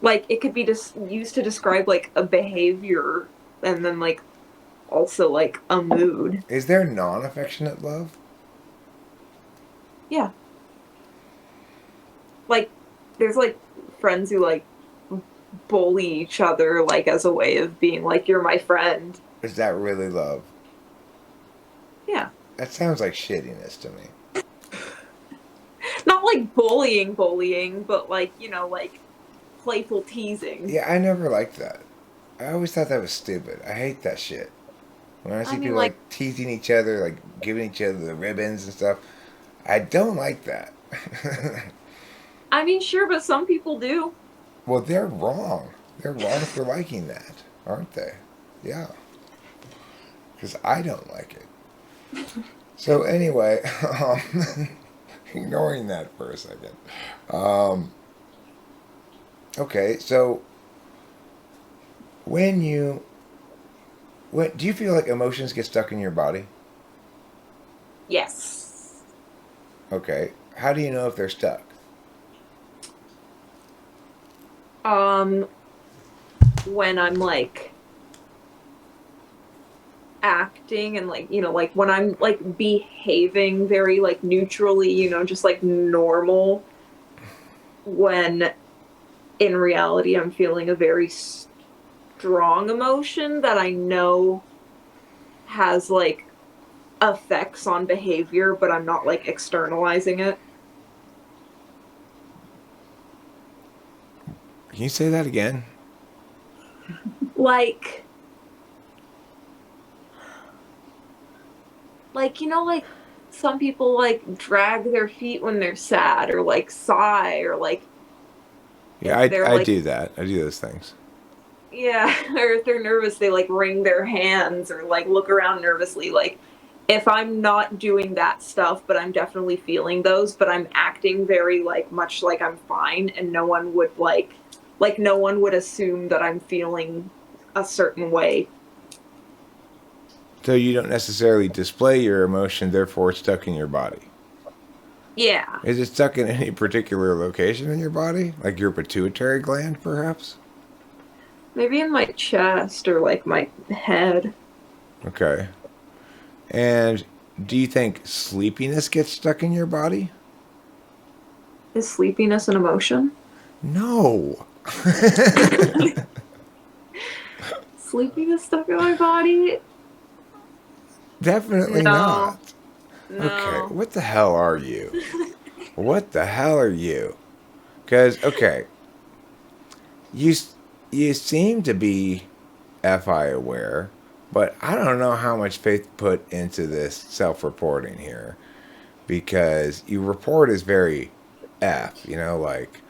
Speaker 2: Like, it could be just used to describe, like, a behavior, and then, like, also, like, a mood.
Speaker 1: Is there non-affectionate love?
Speaker 2: Yeah. Like, there's, like, friends who, like, bully each other, like, as a way of being, like, you're my friend.
Speaker 1: Is that really love?
Speaker 2: Yeah.
Speaker 1: That sounds like shittiness to me.
Speaker 2: Not, like, bullying, but, like, like, playful teasing.
Speaker 1: Yeah, I never liked that. I always thought that was stupid. I hate that shit. When I see people like teasing each other, like giving each other the ribbons and stuff, I don't like that.
Speaker 2: I mean, sure, but some people do.
Speaker 1: Well, they're wrong. They're wrong for liking that, aren't they? Yeah. Because I don't like it. So anyway, ignoring that for a second. Okay, so when do you feel like emotions get stuck in your body?
Speaker 2: Yes.
Speaker 1: Okay. How do you know if they're stuck?
Speaker 2: When I'm like acting and like, like when I'm like behaving very like neutrally, just like normal, when in reality I'm feeling a very strong emotion that I know has like effects on behavior, but I'm not like externalizing it.
Speaker 1: Can you say that again?
Speaker 2: Like like some people like drag their feet when they're sad, or like sigh, or like
Speaker 1: Yeah,
Speaker 2: if they're
Speaker 1: I
Speaker 2: like,
Speaker 1: do that. I do those things.
Speaker 2: yeah, or if they're nervous, they like wring their hands or like look around nervously. Like if I'm not doing that stuff, but I'm definitely feeling those, but I'm acting very like much like I'm fine, and no one would like no one would assume that I'm feeling a certain way.
Speaker 1: So you don't necessarily display your emotion, therefore it's stuck in your body.
Speaker 2: Yeah.
Speaker 1: Is it stuck in any particular location in your body? Like your pituitary gland, perhaps?
Speaker 2: Maybe in my chest or like my head.
Speaker 1: Okay. And do you think sleepiness gets stuck in your body?
Speaker 2: Is sleepiness an emotion?
Speaker 1: No.
Speaker 2: Sleepiness stuck in my body?
Speaker 1: Definitely
Speaker 2: No.
Speaker 1: not. Okay,
Speaker 2: No.
Speaker 1: what the hell are you? What the hell are you? Because, okay, you seem to be FI aware, but I don't know how much faith put into this self-reporting here, because you report as very F, like,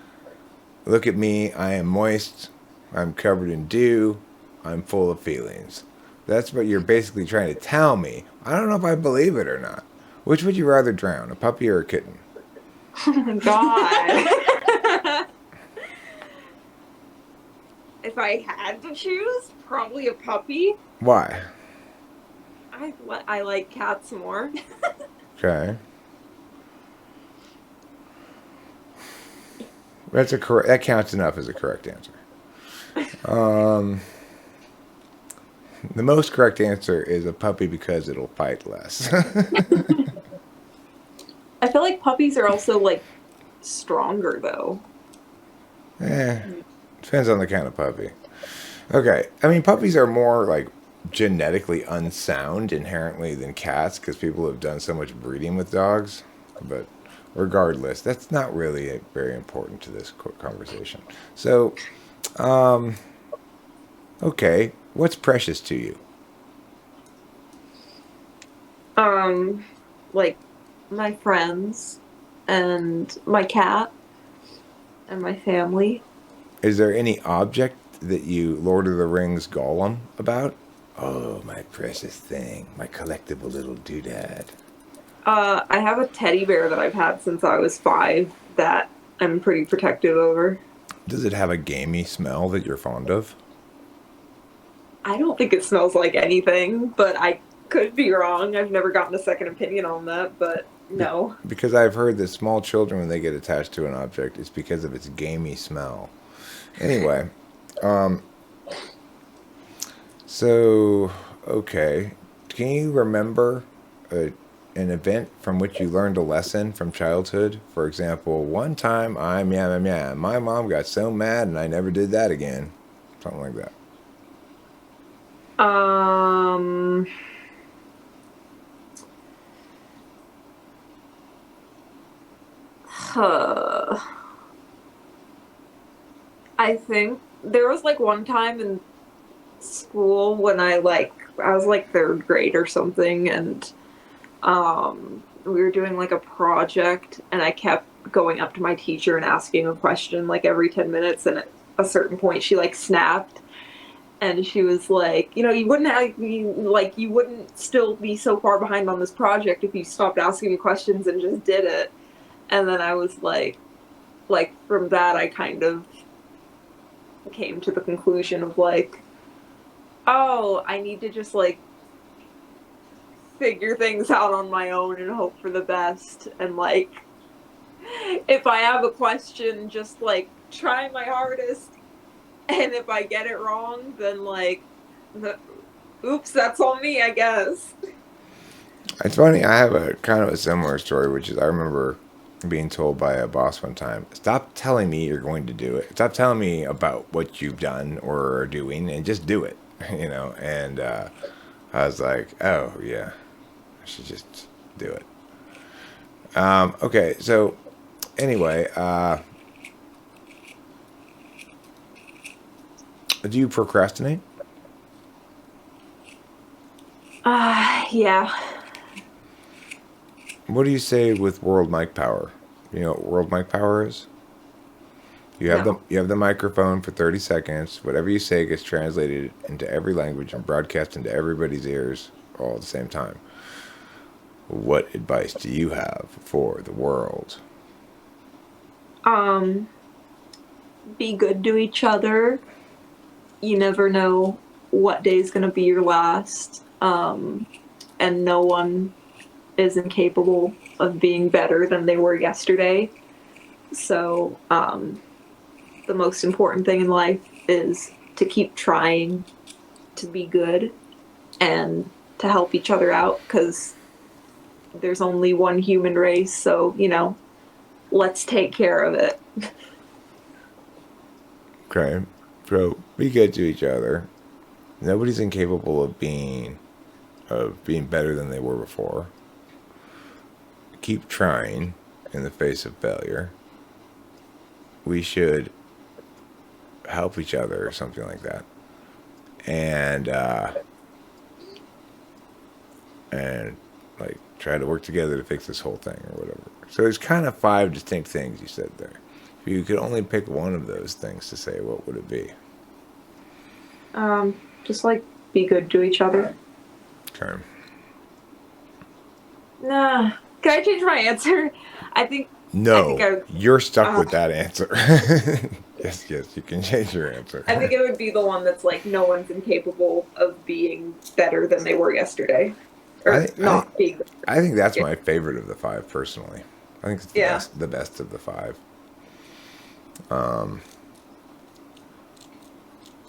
Speaker 1: look at me, I am moist, I'm covered in dew, I'm full of feelings. That's what you're basically trying to tell me. I don't know if I believe it or not. Which would you rather drown, a puppy or a kitten?
Speaker 2: Oh my god. If I had to choose, probably a puppy.
Speaker 1: Why?
Speaker 2: I like cats more.
Speaker 1: Okay. That counts enough as a correct answer. The most correct answer is a puppy because it'll fight less.
Speaker 2: I feel like puppies are also like stronger though.
Speaker 1: Depends on the kind of puppy. Okay, I mean puppies are more like genetically unsound inherently than cats, because people have done so much breeding with dogs. But regardless, that's not really very important to this conversation. So, okay, what's precious to you?
Speaker 2: Like my friends and my cat and my family.
Speaker 1: Is there any object that you Lord of the Rings Gollum about? Oh, my precious thing, my collectible little doodad.
Speaker 2: I have a teddy bear that I've had since I was 5 that I'm pretty protective over.
Speaker 1: Does it have a gamey smell that you're fond of?
Speaker 2: I don't think it smells like anything, but I could be wrong. I've never gotten a second opinion on that, but no.
Speaker 1: Because I've heard that small children, when they get attached to an object, it's because of its gamey smell. Anyway, so, okay. Can you remember an event from which you learned a lesson from childhood? For example, one time my mom got so mad and I never did that again. Something like that.
Speaker 2: I think there was like one time in school when I was like 3rd grade or something, and we were doing like a project, and I kept going up to my teacher and asking a question like every 10 minutes, and a certain point, she like snapped, and she was like, you know, you wouldn't still be so far behind on this project if you stopped asking me questions and just did it. And then I was like from that, I kind of came to the conclusion of like, oh, I need to just like figure things out on my own and hope for the best. And like, if I have a question, just like try my hardest. And if I get it wrong, then like, oops, that's on me, I guess.
Speaker 1: It's funny. I have a kind of a similar story, which is I remember being told by a boss one time, "Stop telling me you're going to do it. Stop telling me about what you've done or are doing, and just do it." You know. And I was like, "Oh yeah, I should just do it." Okay, so anyway, do you procrastinate?
Speaker 2: Yeah.
Speaker 1: What do you say with world mic power? You know what world mic power is? You have
Speaker 2: No.
Speaker 1: the microphone for 30 seconds. Whatever you say gets translated into every language and broadcast into everybody's ears all at the same time. What advice do you have for the world?
Speaker 2: Be good to each other. You never know what day is going to be your last. And no one is incapable of being better than they were yesterday. So, the most important thing in life is to keep trying to be good and to help each other out, because there's only one human race. So, you know, let's take care of it.
Speaker 1: Okay, so be good to each other. Nobody's incapable of being better than they were before. Keep trying in the face of failure. We should help each other or something like that. And like try to work together to fix this whole thing or whatever. So there's kind of 5 distinct things you said there. If you could only pick one of those things to say, what would it be?
Speaker 2: Just like be good to each other.
Speaker 1: Okay.
Speaker 2: Nah. Can I change my answer? I think
Speaker 1: No, you're stuck with that answer. Yes, you can change your answer.
Speaker 2: I think it would be the one that's like, no one's incapable of being better than they were yesterday. Or being.
Speaker 1: I think that's my favorite of the 5, personally. I think it's the best of the 5.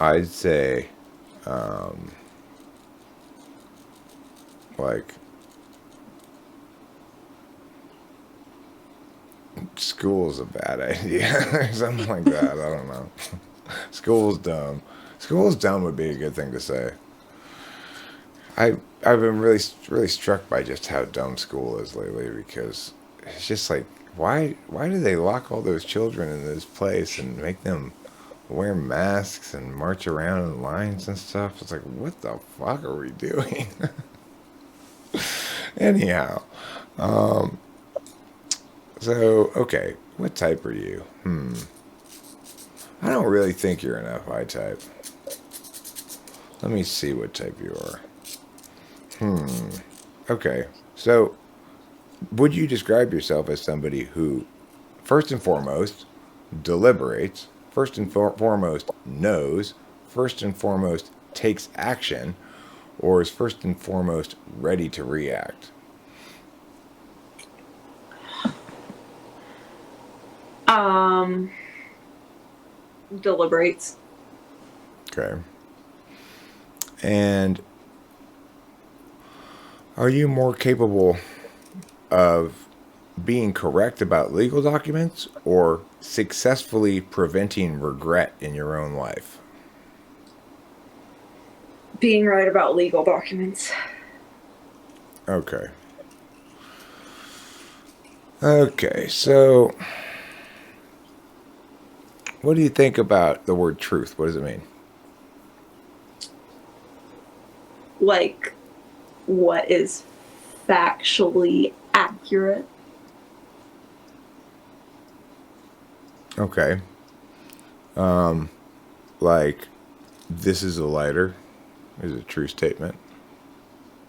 Speaker 1: I'd say, like, school's a bad idea or something like that. I don't know. School's dumb. School's dumb would be a good thing to say. I've been really struck by just how dumb school is lately, because it's just like, why do they lock all those children in this place and make them wear masks and march around in lines and stuff? It's like, what the fuck are we doing? Anyhow, so, okay, what type are you? I don't really think you're an FI type. Let me see what type you are. Okay, so would you describe yourself as somebody who, first and foremost, deliberates, first and foremost, knows, first and foremost, takes action, or is first and foremost ready to react?
Speaker 2: Deliberates.
Speaker 1: Okay. And are you more capable of being correct about legal documents or successfully preventing regret in your own life?
Speaker 2: Being right about legal documents.
Speaker 1: Okay. Okay, so what do you think about the word truth? What does it mean?
Speaker 2: Like, what is factually accurate?
Speaker 1: Okay. like, this is a lighter is a true statement.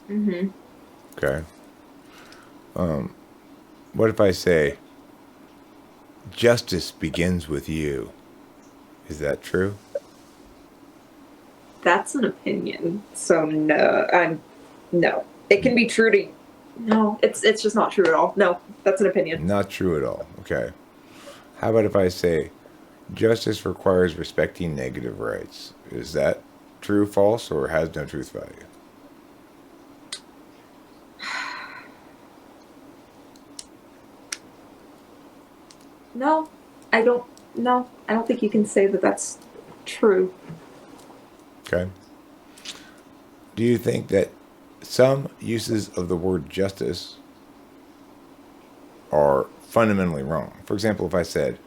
Speaker 2: Mm-hmm.
Speaker 1: Okay. What if I say, justice begins with you? Is that true?
Speaker 2: That's an opinion. So no. It can be true to no, it's just not true at all. No, that's an opinion.
Speaker 1: Not true at all. Okay. How about if I say, justice requires respecting negative rights? Is that true, false, or has no truth value?
Speaker 2: No, I don't. No, I don't think you can say that that's true.
Speaker 1: Okay. Do you think that some uses of the word justice are fundamentally wrong? For example, if I said,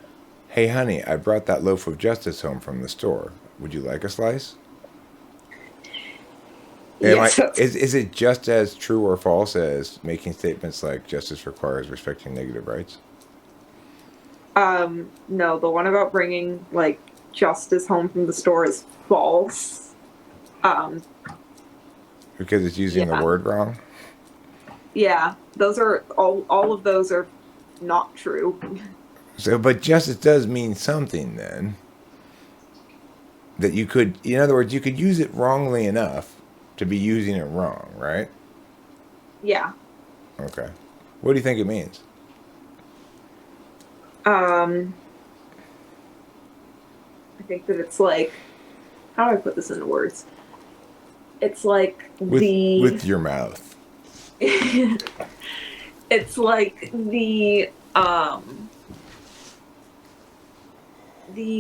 Speaker 1: hey, honey, I brought that loaf of justice home from the store. Would you like a slice?
Speaker 2: Yes.
Speaker 1: Is it just as true or false as making statements like justice requires respecting negative rights?
Speaker 2: No, the one about bringing like justice home from the store is false.
Speaker 1: Because it's using the word wrong?
Speaker 2: Yeah, those are all of those are not true.
Speaker 1: So, but justice does mean something then. That you could, in other words, you could use it wrongly enough to be using it wrong, right?
Speaker 2: Yeah.
Speaker 1: Okay. What do you think it means?
Speaker 2: I think that it's like, how do I put this into words? It's like
Speaker 1: with your mouth.
Speaker 2: It's like the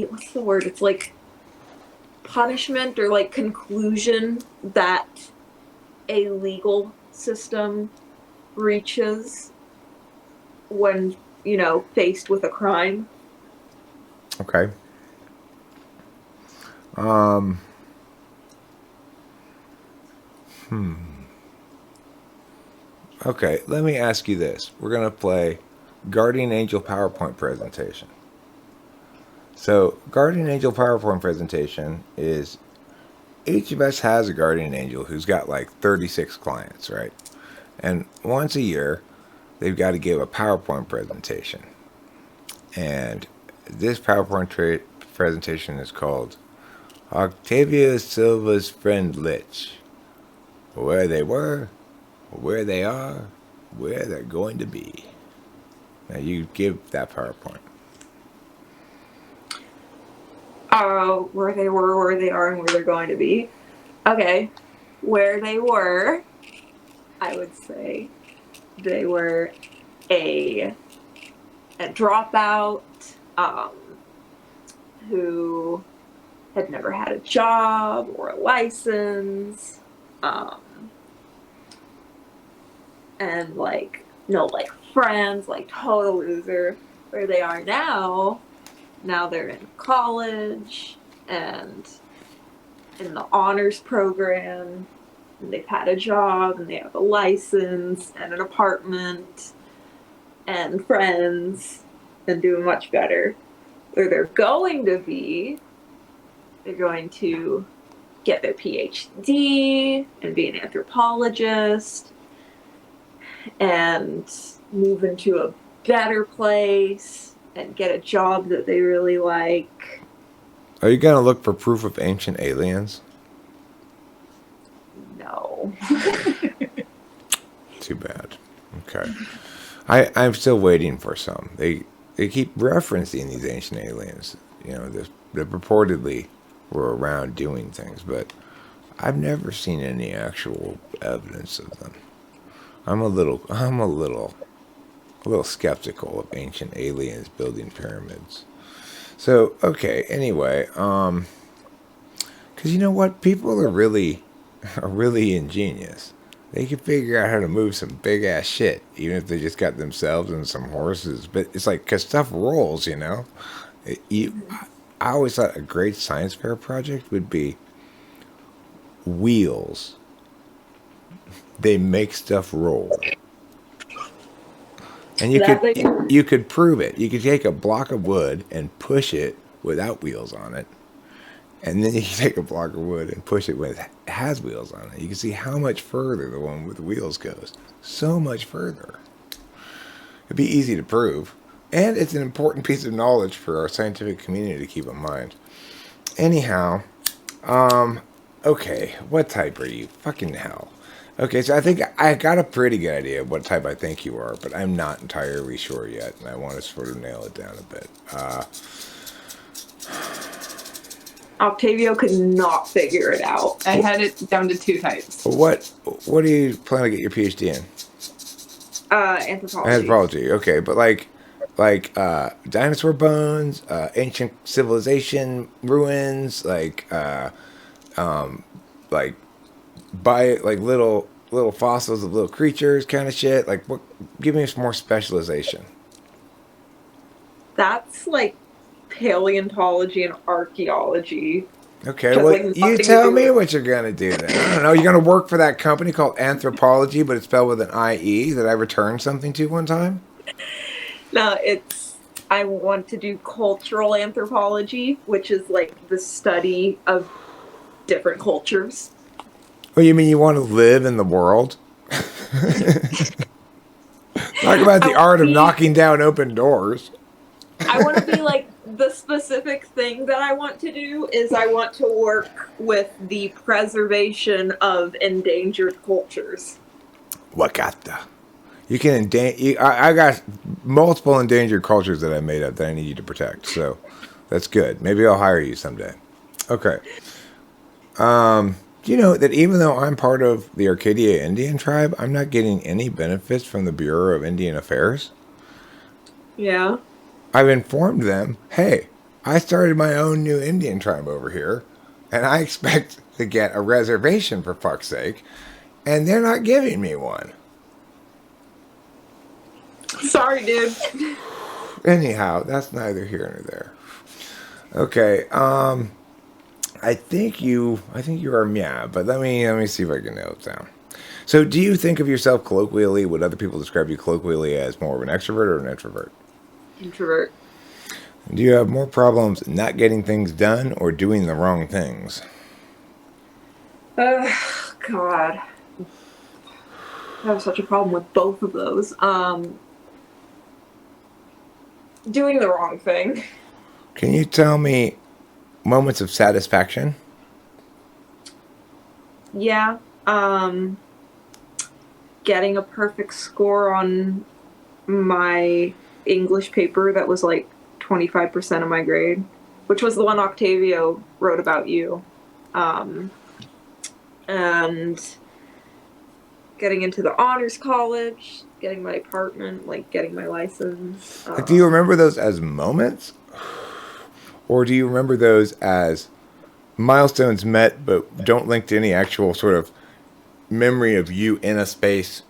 Speaker 2: what's the word? It's like punishment or like conclusion that a legal system reaches when, faced with a crime.
Speaker 1: Okay. Okay, let me ask you this. We're going to play Guardian Angel PowerPoint presentation. So, Guardian Angel PowerPoint presentation is each of us has a Guardian Angel who's got like 36 clients, right? And once a year, they've got to give a PowerPoint presentation. And this PowerPoint presentation is called Octavio Silva's Friend Lich. Where they were, where they are, where they're going to be. Now you give that PowerPoint.
Speaker 2: Where they were, where they are, and where they're going to be. Okay. Where they were, I would say they were a dropout who had never had a job or a license, and like no like friends, like total loser. Where they are now they're in college and in the honors program, and they've had a job and they have a license and an apartment and friends and doing much better. Where they're going to be, they're going to get their PhD and be an anthropologist and move into a better place and get a job that they really like.
Speaker 1: Are you going to look for proof of ancient aliens?
Speaker 2: No.
Speaker 1: Too bad. Okay. I'm still waiting for some. They keep referencing these ancient aliens. They purportedly were around doing things, but I've never seen any actual evidence of them. I'm a little skeptical of ancient aliens building pyramids. So, okay, anyway, because you know what? People are really ingenious. They can figure out how to move some big ass shit, even if they just got themselves and some horses. But it's like, because stuff rolls, I always thought a great science fair project would be wheels. They make stuff roll. And you could prove it. You could take a block of wood and push it without wheels on it, And then you can take a block of wood and push it when it has wheels on it. You can see how much further the one with the wheels goes. So much further. It'd be easy to prove. And it's an important piece of knowledge for our scientific community to keep in mind. Anyhow, okay, what type are you? Fucking hell. Okay, so I think I got a pretty good idea of what type I think you are, but I'm not entirely sure yet, and I want to sort of nail it down a bit.
Speaker 2: Octavio could not figure it out.
Speaker 3: I had it down to 2 types.
Speaker 1: What do you plan to get your PhD in?
Speaker 2: Anthropology.
Speaker 1: Anthropology, okay, but like dinosaur bones, ancient civilization ruins, like little fossils of little creatures, kind of shit. Like, what? Give me some more specialization.
Speaker 2: That's like paleontology and archaeology.
Speaker 1: Okay,
Speaker 2: Just,
Speaker 1: well,
Speaker 2: like,
Speaker 1: you
Speaker 2: nothing to
Speaker 1: tell
Speaker 2: do
Speaker 1: me
Speaker 2: with-
Speaker 1: what you're gonna do then. I don't know. You're gonna work for that company called Anthropology, but it's spelled with an IE that I returned something to one time.
Speaker 2: No, I want to do cultural anthropology, which is like the study of different cultures.
Speaker 1: Well, you mean you want to live in the world? Talk about the art of knocking down open doors.
Speaker 2: I want to be like, the specific thing that I want to do is I want to work with the preservation of endangered cultures.
Speaker 1: Wakata. You can I got multiple endangered cultures that I made up that I need you to protect. So that's good. Maybe I'll hire you someday. Okay. Do you know that even though I'm part of the Arcadia Indian tribe, I'm not getting any benefits from the Bureau of Indian Affairs?
Speaker 2: Yeah.
Speaker 1: I've informed them, hey, I started my own new Indian tribe over here, and I expect to get a reservation for fuck's sake, and they're not giving me one.
Speaker 2: Sorry, dude.
Speaker 1: Anyhow, that's neither here nor there. Okay, I think you are yeah, but let me see if I can nail it down. So, do you think of yourself colloquially? Would other people describe you colloquially as more of an extrovert or an introvert?
Speaker 2: Introvert.
Speaker 1: Do you have more problems not getting things done or doing the wrong things?
Speaker 2: God. I have such a problem with both of those. Doing the wrong thing.
Speaker 1: Can you tell me moments of satisfaction?
Speaker 2: Yeah. Getting a perfect score on my English paper that was like 25% of my grade, which was the one Octavio wrote about you. And getting into the honors college, getting my apartment, like getting my license.
Speaker 1: Like, do you remember those as moments? Or do you remember those as milestones met but don't link to any actual sort of memory of you in a space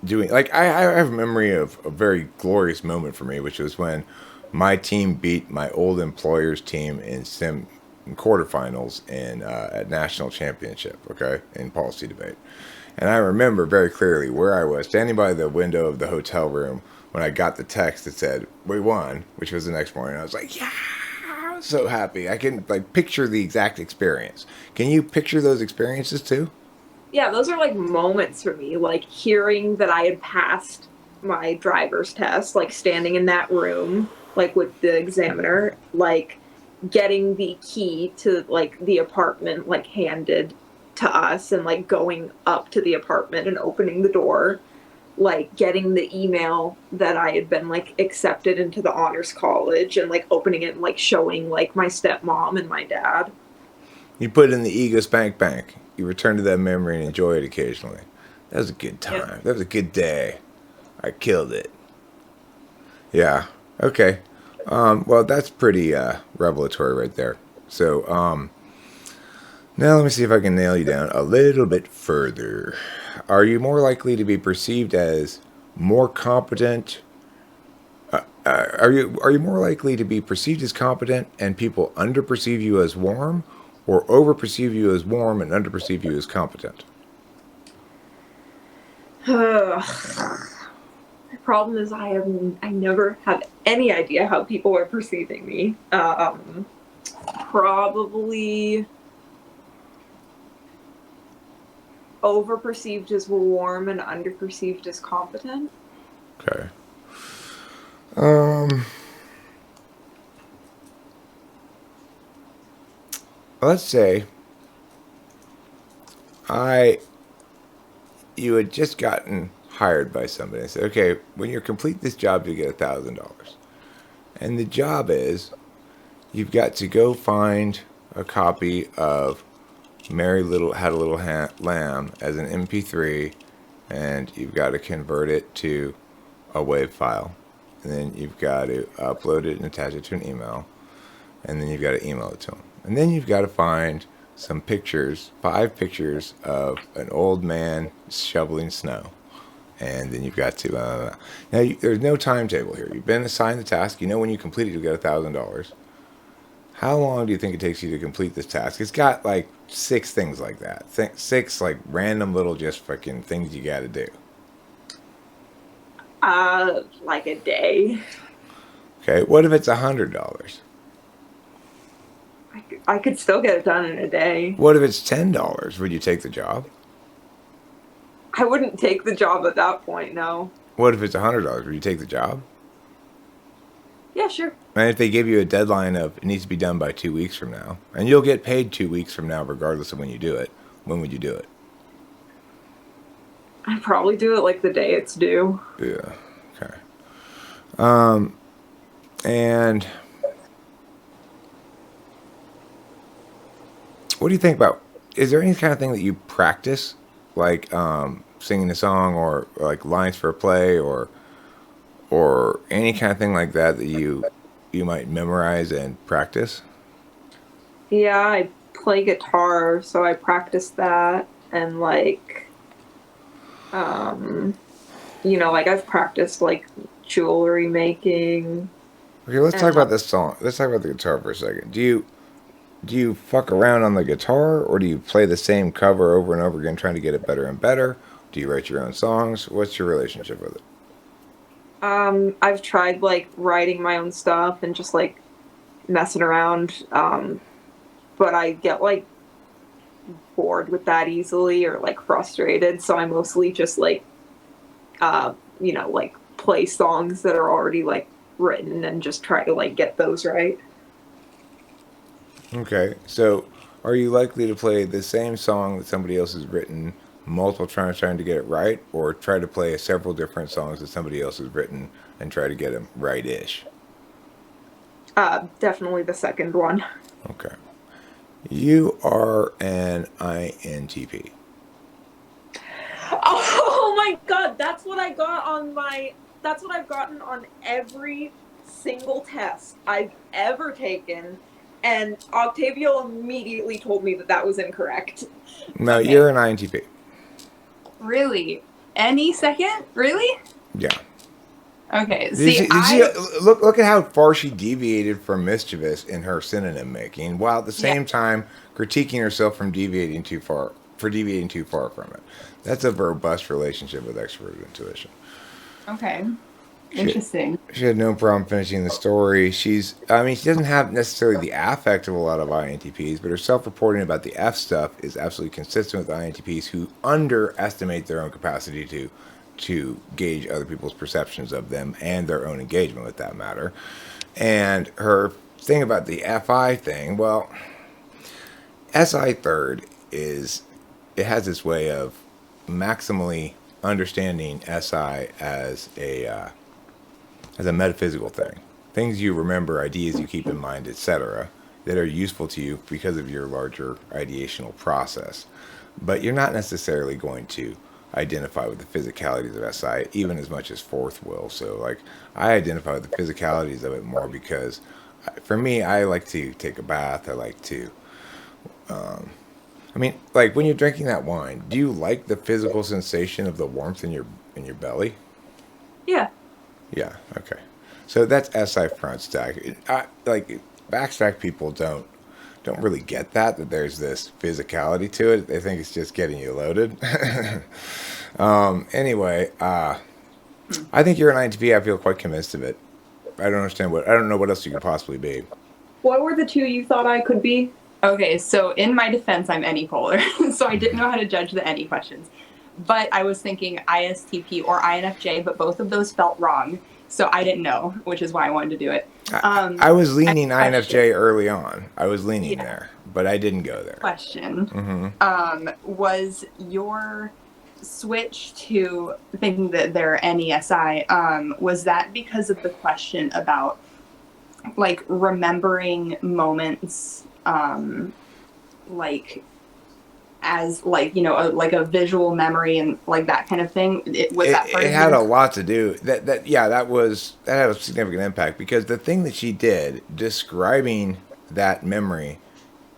Speaker 1: doing... Like, I have a memory of a very glorious moment for me, which was when my team beat my old employer's team in quarterfinals in at national championship, okay, in policy debate. And I remember very clearly where I was, standing by the window of the hotel room when I got the text that said, we won, which was the next morning. I was like, yeah, I was so happy. I can like picture the exact experience. Can you picture those experiences too?
Speaker 2: Yeah, those are like moments for me, like hearing that I had passed my driver's test, like standing in that room, like with the examiner, like getting the key to like the apartment, like handed to us, and like going up to the apartment and opening the door, like getting the email that I had been like accepted into the honors college, and like opening it and like showing like my stepmom and my dad.
Speaker 1: You put it in the ego spank bank. You return to that memory and enjoy it occasionally. That was a good time.
Speaker 2: Yeah.
Speaker 1: That was a good day. I killed it. Yeah. Okay. Well, that's pretty revelatory right there. So, now let me see if I can nail you down a little bit further. Are you more likely to be perceived as more competent? Are you more likely to be perceived as competent and people underperceive you as warm, or overperceive you as warm and underperceive you as competent?
Speaker 2: The problem is I never have any idea how people are perceiving me. probably overperceived as warm and underperceived as competent.
Speaker 1: Okay. Let's say you had just gotten hired by somebody and said, okay, when you complete this job, you get $1,000. And the job is you've got to go find a copy of Mary Had a Little Lamb as an MP3, and you've got to convert it to a WAV file. And then you've got to upload it and attach it to an email. And then you've got to email it to them. And then you've got to find some pictures, 5 pictures of an old man shoveling snow. And then you've got to, now there's no timetable here. You've been assigned the task. You know when you complete it, you'll get $1,000. How long do you think it takes you to complete this task? It's got like 6 things like that. 6 like random little just fucking things you got to do.
Speaker 2: Like a day.
Speaker 1: Okay, what if it's $100?
Speaker 2: I could still get it done in a day.
Speaker 1: What if it's $10? Would you take the job?
Speaker 2: I wouldn't take the job at that point, no.
Speaker 1: What if it's $100? Would you take the job?
Speaker 2: Yeah, sure.
Speaker 1: And if they give you a deadline of it needs to be done by 2 weeks from now, and you'll get paid 2 weeks from now regardless of when you do it, when would you do it?
Speaker 2: I'd probably do it like the day it's due.
Speaker 1: Yeah. Okay. And what do you think about, is there any kind of thing that you practice, like singing a song or like lines for a play or any kind of thing like that that you might memorize and practice?
Speaker 2: Yeah, I play guitar, so I practice that, and like, like I've practiced like jewelry making.
Speaker 1: Okay, let's talk about this song. Let's talk about the guitar for a second. Do you fuck around on the guitar, or do you play the same cover over and over again trying to get it better and better? Do you write your own songs? What's your relationship with it?
Speaker 2: I've tried like writing my own stuff and just like messing around, but I get like bored with that easily or like frustrated, so I mostly just like like play songs that are already like written and just try to like get those right.
Speaker 1: Okay, so are you likely to play the same song that somebody else has written multiple times trying to get it right, or try to play several different songs that somebody else has written and try to get them right-ish?
Speaker 2: Definitely the second one.
Speaker 1: Okay. You are an INTP.
Speaker 2: Oh my god, that's what I've gotten on every single test I've ever taken, and Octavio immediately told me that was incorrect.
Speaker 1: No,
Speaker 3: Okay.
Speaker 1: You're an INTP.
Speaker 3: Really? Any second? Really?
Speaker 1: Yeah.
Speaker 3: Okay.
Speaker 1: Look at how far she deviated from mischievous in her synonym making, while at the same time critiquing herself from deviating too far from it. That's a robust relationship with extroverted intuition.
Speaker 3: Okay. Interesting.
Speaker 1: She had no problem finishing the story. She doesn't have necessarily the affect of a lot of INTPs, but her self-reporting about the F stuff is absolutely consistent with INTPs who underestimate their own capacity to gauge other people's perceptions of them and their own engagement with that matter. And her thing about the FI thing, well, SI third it has this way of maximally understanding SI as a metaphysical thing. Things you remember, ideas you keep in mind, etc., that are useful to you because of your larger ideational process. But you're not necessarily going to identify with the physicalities of SI even as much as fourth will. So like I identify with the physicalities of it more because for me, I like to take a bath. I like to like when you're drinking that wine, do you like the physical sensation of the warmth in your belly?
Speaker 2: Yeah.
Speaker 1: Yeah, okay. So that's SI front stack. Backstack people don't really get that there's this physicality to it. They think it's just getting you loaded. Anyway, I think you're an INTP. I feel quite convinced of it. I don't know what else you could possibly be.
Speaker 2: What were the two you thought I could be?
Speaker 3: Okay, so in my defense, I'm anypolar, so I didn't know how to judge the any questions. But I was thinking ISTP or INFJ, but both of those felt wrong, so I didn't know, which is why I wanted to do it.
Speaker 1: I was leaning
Speaker 3: question.
Speaker 1: INFJ early on. I was leaning
Speaker 3: Yeah.
Speaker 1: there, but I didn't go there.
Speaker 3: Question. Was your switch to thinking that they're NESI, was that because of the question about like remembering moments, like as like, you know, like a visual memory and like that kind of thing?
Speaker 1: It had a lot to do that had a significant impact, because the thing that she did describing that memory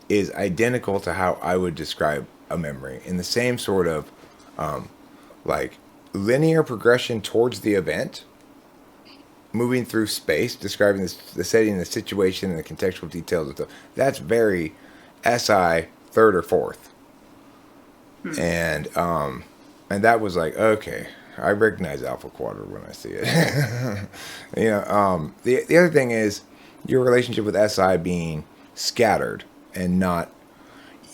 Speaker 1: is identical to how I would describe a memory, in the same sort of like linear progression towards the event, moving through space, describing the setting, the situation, and the contextual details of stuff. That's very SI third or fourth. And that was like, okay, I recognize Alpha Quadrant when I see it. The other thing is your relationship with SI being scattered and not,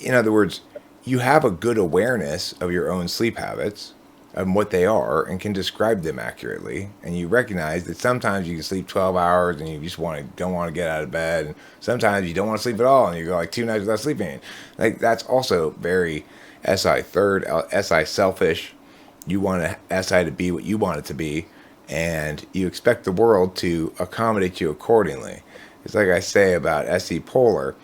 Speaker 1: in other words, you have a good awareness of your own sleep habits and what they are and can describe them accurately. And you recognize that sometimes you can sleep 12 hours and you just don't want to get out of bed. And sometimes you don't want to sleep at all and you go like 2 nights without sleeping. Like, that's also very SI third, SI selfish. You want SI to be what you want it to be, and you expect the world to accommodate you accordingly. It's like I say about SE polar.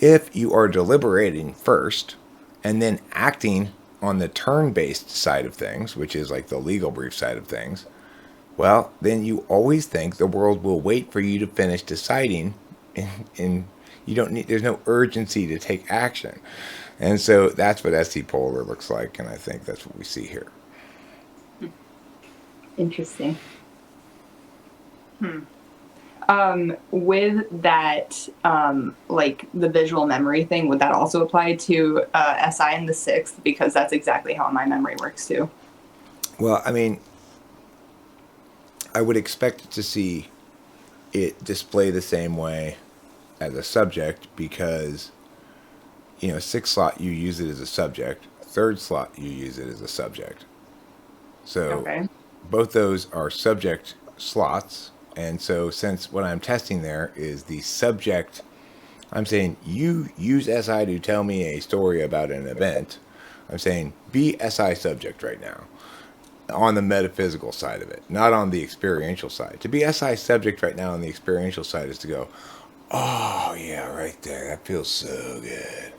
Speaker 1: If you are deliberating first and then acting on the turn-based side of things, which is like the legal brief side of things, well, then you always think the world will wait for you to finish deciding, and you don't need. There's no urgency to take action. And so that's what SE polar looks like, and I think that's what we see here.
Speaker 3: Interesting. With that, like the visual memory thing, would that also apply to SI in the 6th? Because that's exactly how my memory works too.
Speaker 1: Well, I mean, I would expect to see it display the same way as a subject, because 6th slot you use it as a subject, 3rd slot you use it as a subject. So both those are subject slots, and so since what I'm testing there is the subject, I'm saying you use SI to tell me a story about an event. I'm saying be SI subject right now on the metaphysical side of it, not on the experiential side. To be SI subject right now on the experiential side is to go, oh yeah, right there, that feels so good.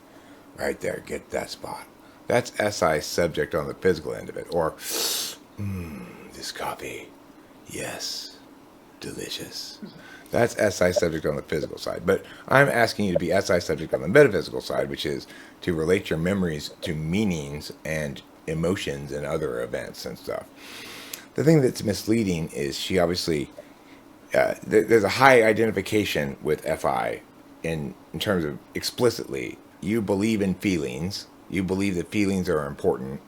Speaker 1: Right there, get that spot. That's SI subject on the physical end of it. Or, this coffee, yes, delicious. That's SI subject on the physical side. But I'm asking you to be SI subject on the metaphysical side, which is to relate your memories to meanings and emotions and other events and stuff. The thing that's misleading is she obviously, there's a high identification with FI in terms of explicitly, you believe in feelings, you believe that feelings are important,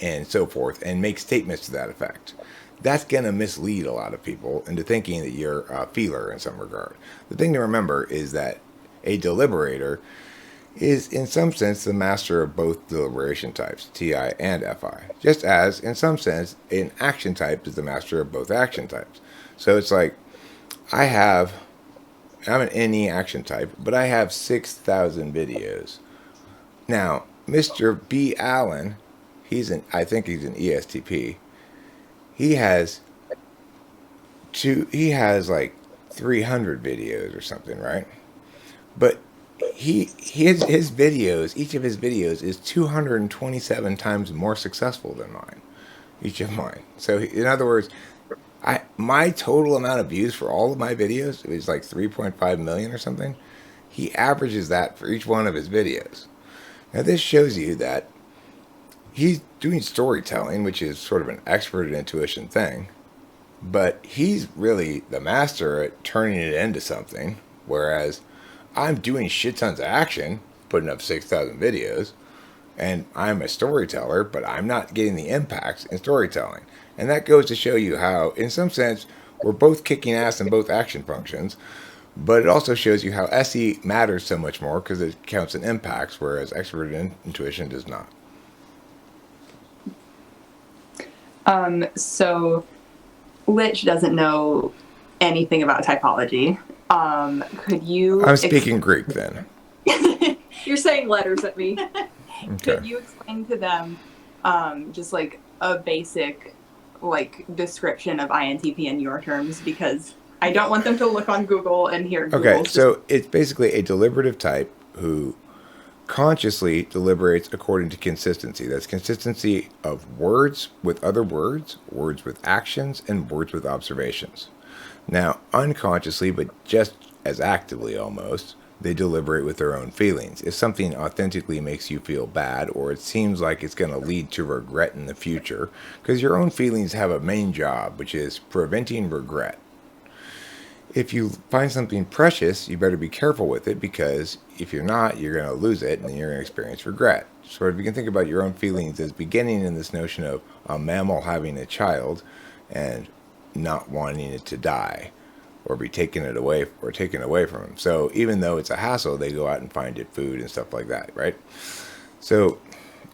Speaker 1: and so forth, and make statements to that effect. That's going to mislead a lot of people into thinking that you're a feeler in some regard. The thing to remember is that a deliberator is, in some sense, the master of both deliberation types, TI and FI. Just as, in some sense, an action type is the master of both action types. So it's like, I'm an NE action type, but I have 6,000 videos. Now, Mr. B. Allen, I think he's an ESTP. He has like 300 videos or something, right? But his videos, each of his videos is 227 times more successful than mine, each of mine. So in other words, my total amount of views for all of my videos is like 3.5 million or something. He averages that for each one of his videos. Now this shows you that he's doing storytelling, which is sort of an expert intuition thing, but he's really the master at turning it into something, whereas I'm doing shit tons of action, putting up 6,000 videos, and I'm a storyteller, but I'm not getting the impacts in storytelling. And that goes to show you how, in some sense, we're both kicking ass in both action functions, But it also shows you how SE matters so much more because it counts in impacts, whereas extroverted intuition does not.
Speaker 3: So Lich doesn't know anything about typology. Could you...
Speaker 1: I'm speaking Greek then.
Speaker 2: You're saying letters at me.
Speaker 1: Okay.
Speaker 3: Could you explain to them just like a basic like description of INTP in your terms? Because I don't want them to look on Google and hear Google.
Speaker 1: Okay, so it's basically a deliberative type who consciously deliberates according to consistency. That's consistency of words with other words, words with actions, and words with observations. Now, unconsciously, but just as actively almost, they deliberate with their own feelings. If something authentically makes you feel bad, or it seems like it's going to lead to regret in the future, because your own feelings have a main job, which is preventing regret. If you find something precious, you better be careful with it, because if you're not, you're going to lose it and you're going to experience regret. So if you can think about your own feelings as beginning in this notion of a mammal having a child and not wanting it to die or be taken away from them. So even though it's a hassle, they go out and find it food and stuff like that, right? So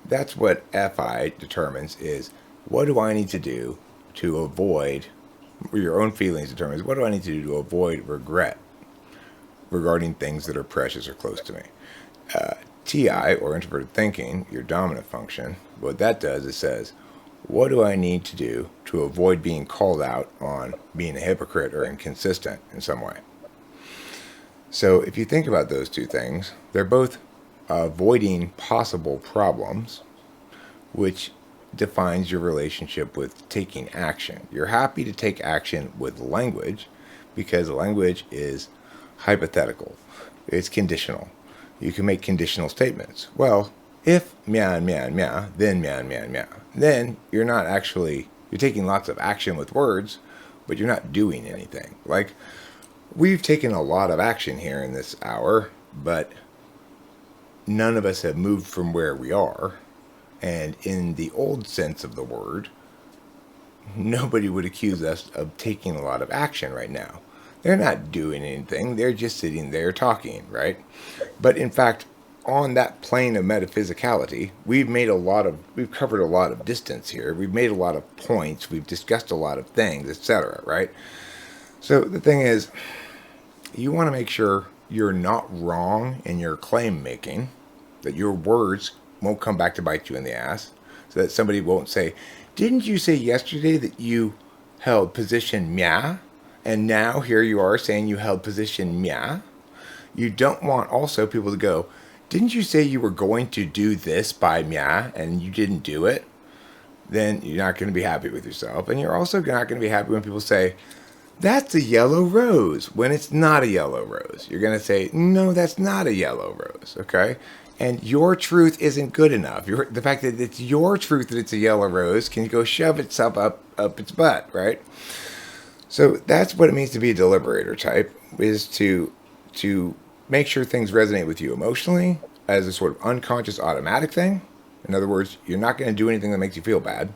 Speaker 1: that's what FI determines is, what do I need to do to avoid, your own feelings determines, what do I need to do to avoid regret regarding things that are precious or close to me? TI, or introverted thinking, your dominant function, what that does is says, what do I need to do to avoid being called out on being a hypocrite or inconsistent in some way? So if you think about those two things, they're both avoiding possible problems, which defines your relationship with taking action. You're happy to take action with language because language is hypothetical. It's conditional. You can make conditional statements. Well, if meow and meow and meow, then meow and meow and meow. Then you're not actually, you're taking lots of action with words, but you're not doing anything. Like, we've taken a lot of action here in this hour, but none of us have moved from where we are. And in the old sense of the word, nobody would accuse us of taking a lot of action right now. They're not doing anything. They're just sitting there talking, right? But in fact, on that plane of metaphysicality, we've covered a lot of distance here. We've made a lot of points. We've discussed a lot of things, etc., right? So the thing is, you want to make sure you're not wrong in your claim making, that your words won't come back to bite you in the ass, so that somebody won't say, didn't you say yesterday that you held position mya, and now here you are saying you held position mya? You don't want also people to go, didn't you say you were going to do this by mya and you didn't do it? Then you're not going to be happy with yourself. And you're also not going to be happy when people say, that's a yellow rose, when it's not a yellow rose. You're going to say, no, that's not a yellow rose, okay? And your truth isn't good enough. The fact that it's your truth that it's a yellow rose can go shove itself up its butt, right? So that's what it means to be a deliberator type, is to make sure things resonate with you emotionally as a sort of unconscious automatic thing. In other words, you're not going to do anything that makes you feel bad.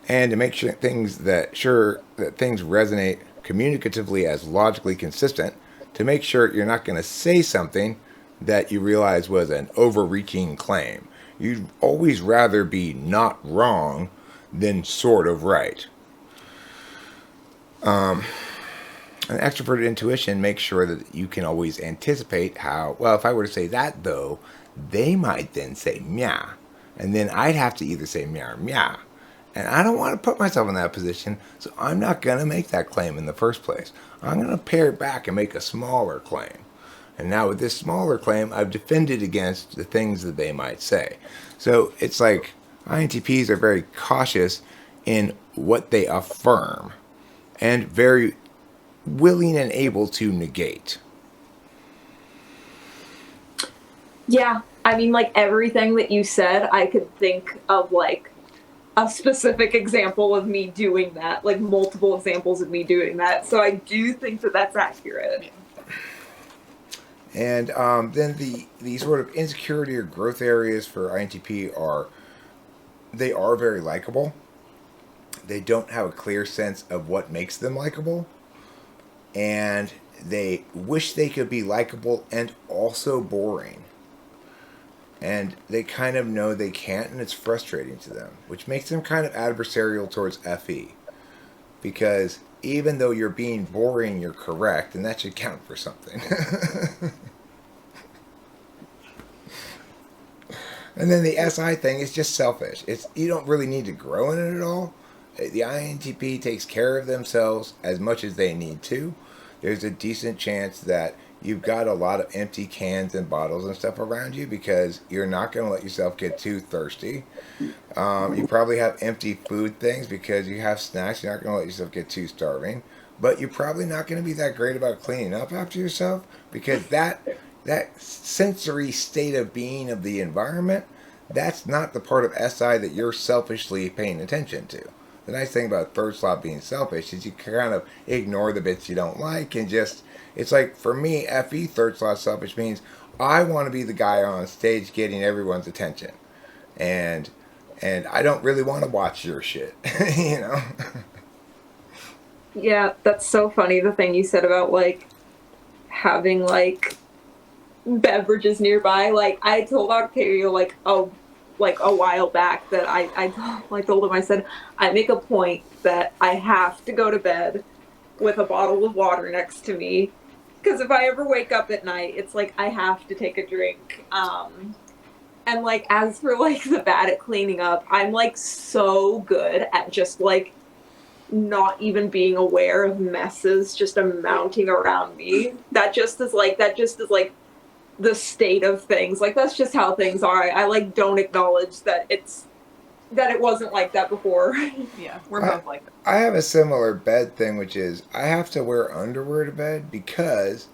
Speaker 1: And to make sure things resonate communicatively as logically consistent, to make sure you're not going to say something that you realize was an overreaching claim. You'd always rather be not wrong than sort of right. An extroverted intuition makes sure that you can always anticipate how, well, if I were to say that though, they might then say meow. And then I'd have to either say meow or meow. And I don't want to put myself in that position, so I'm not going to make that claim in the first place. I'm going to pare it back and make a smaller claim. And now with this smaller claim, I've defended against the things that they might say. So it's like INTPs are very cautious in what they affirm and very willing and able to negate.
Speaker 2: Yeah, I mean, like, everything that you said, I could think of, like, a specific example of me doing that, like, multiple examples of me doing that. So I do think that that's accurate.
Speaker 1: And then the sort of insecurity or growth areas for INTP are very likable. They don't have a clear sense of what makes them likable. And they wish they could be likable and also boring. And they kind of know they can't, and it's frustrating to them, which makes them kind of adversarial towards FE. Because even though you're being boring, you're correct, and that should count for something. And then the SI thing is just selfish. You don't really need to grow in it at all. The INTP takes care of themselves as much as they need to. There's a decent chance that you've got a lot of empty cans and bottles and stuff around you because you're not going to let yourself get too thirsty. You probably have empty food things because you have snacks. You're not going to let yourself get too starving. But you're probably not going to be that great about cleaning up after yourself because that sensory state of being of the environment, that's not the part of SI that you're selfishly paying attention to. The nice thing about third slot being selfish is you kind of ignore the bits you don't like and just, it's like for me, FE third slot selfish means I want to be the guy on stage getting everyone's attention. And I don't really want to watch your shit, you know?
Speaker 2: Yeah, that's so funny, the thing you said about, like, having, like, beverages nearby. Like, I told Octavio, like a while back that I told him, I said, I make a point that I have to go to bed with a bottle of water next to me. Because if I ever wake up at night, it's like I have to take a drink. And, like, as for, like, the bad at cleaning up, I'm, like, so good at just, like, not even being aware of messes just mounting around me. That just is like the state of things. Like, that's just how things are. I like don't acknowledge that it wasn't like that before.
Speaker 3: Yeah, we're both like that.
Speaker 1: I have a similar bed thing, which is I have to wear underwear to bed because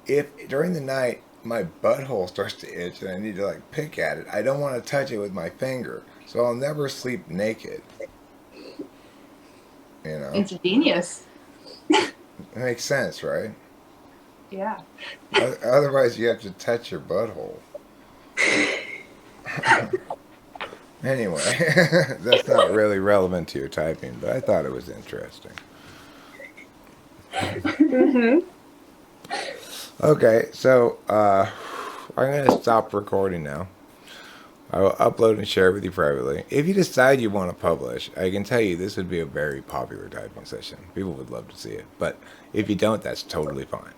Speaker 1: if during the night my butthole starts to itch and I need to like pick at it, I don't want to touch it with my finger. So I'll never sleep naked. You know?
Speaker 3: It's genius.
Speaker 1: It makes sense, right?
Speaker 3: Yeah.
Speaker 1: Otherwise, you have to touch your butthole. Anyway, that's not really relevant to your typing, but I thought it was interesting.
Speaker 2: Mm-hmm.
Speaker 1: Okay, so I'm going to stop recording now. I will upload and share it with you privately. If you decide you want to publish, I can tell you this would be a very popular typing session. People would love to see it. But if you don't, that's totally fine.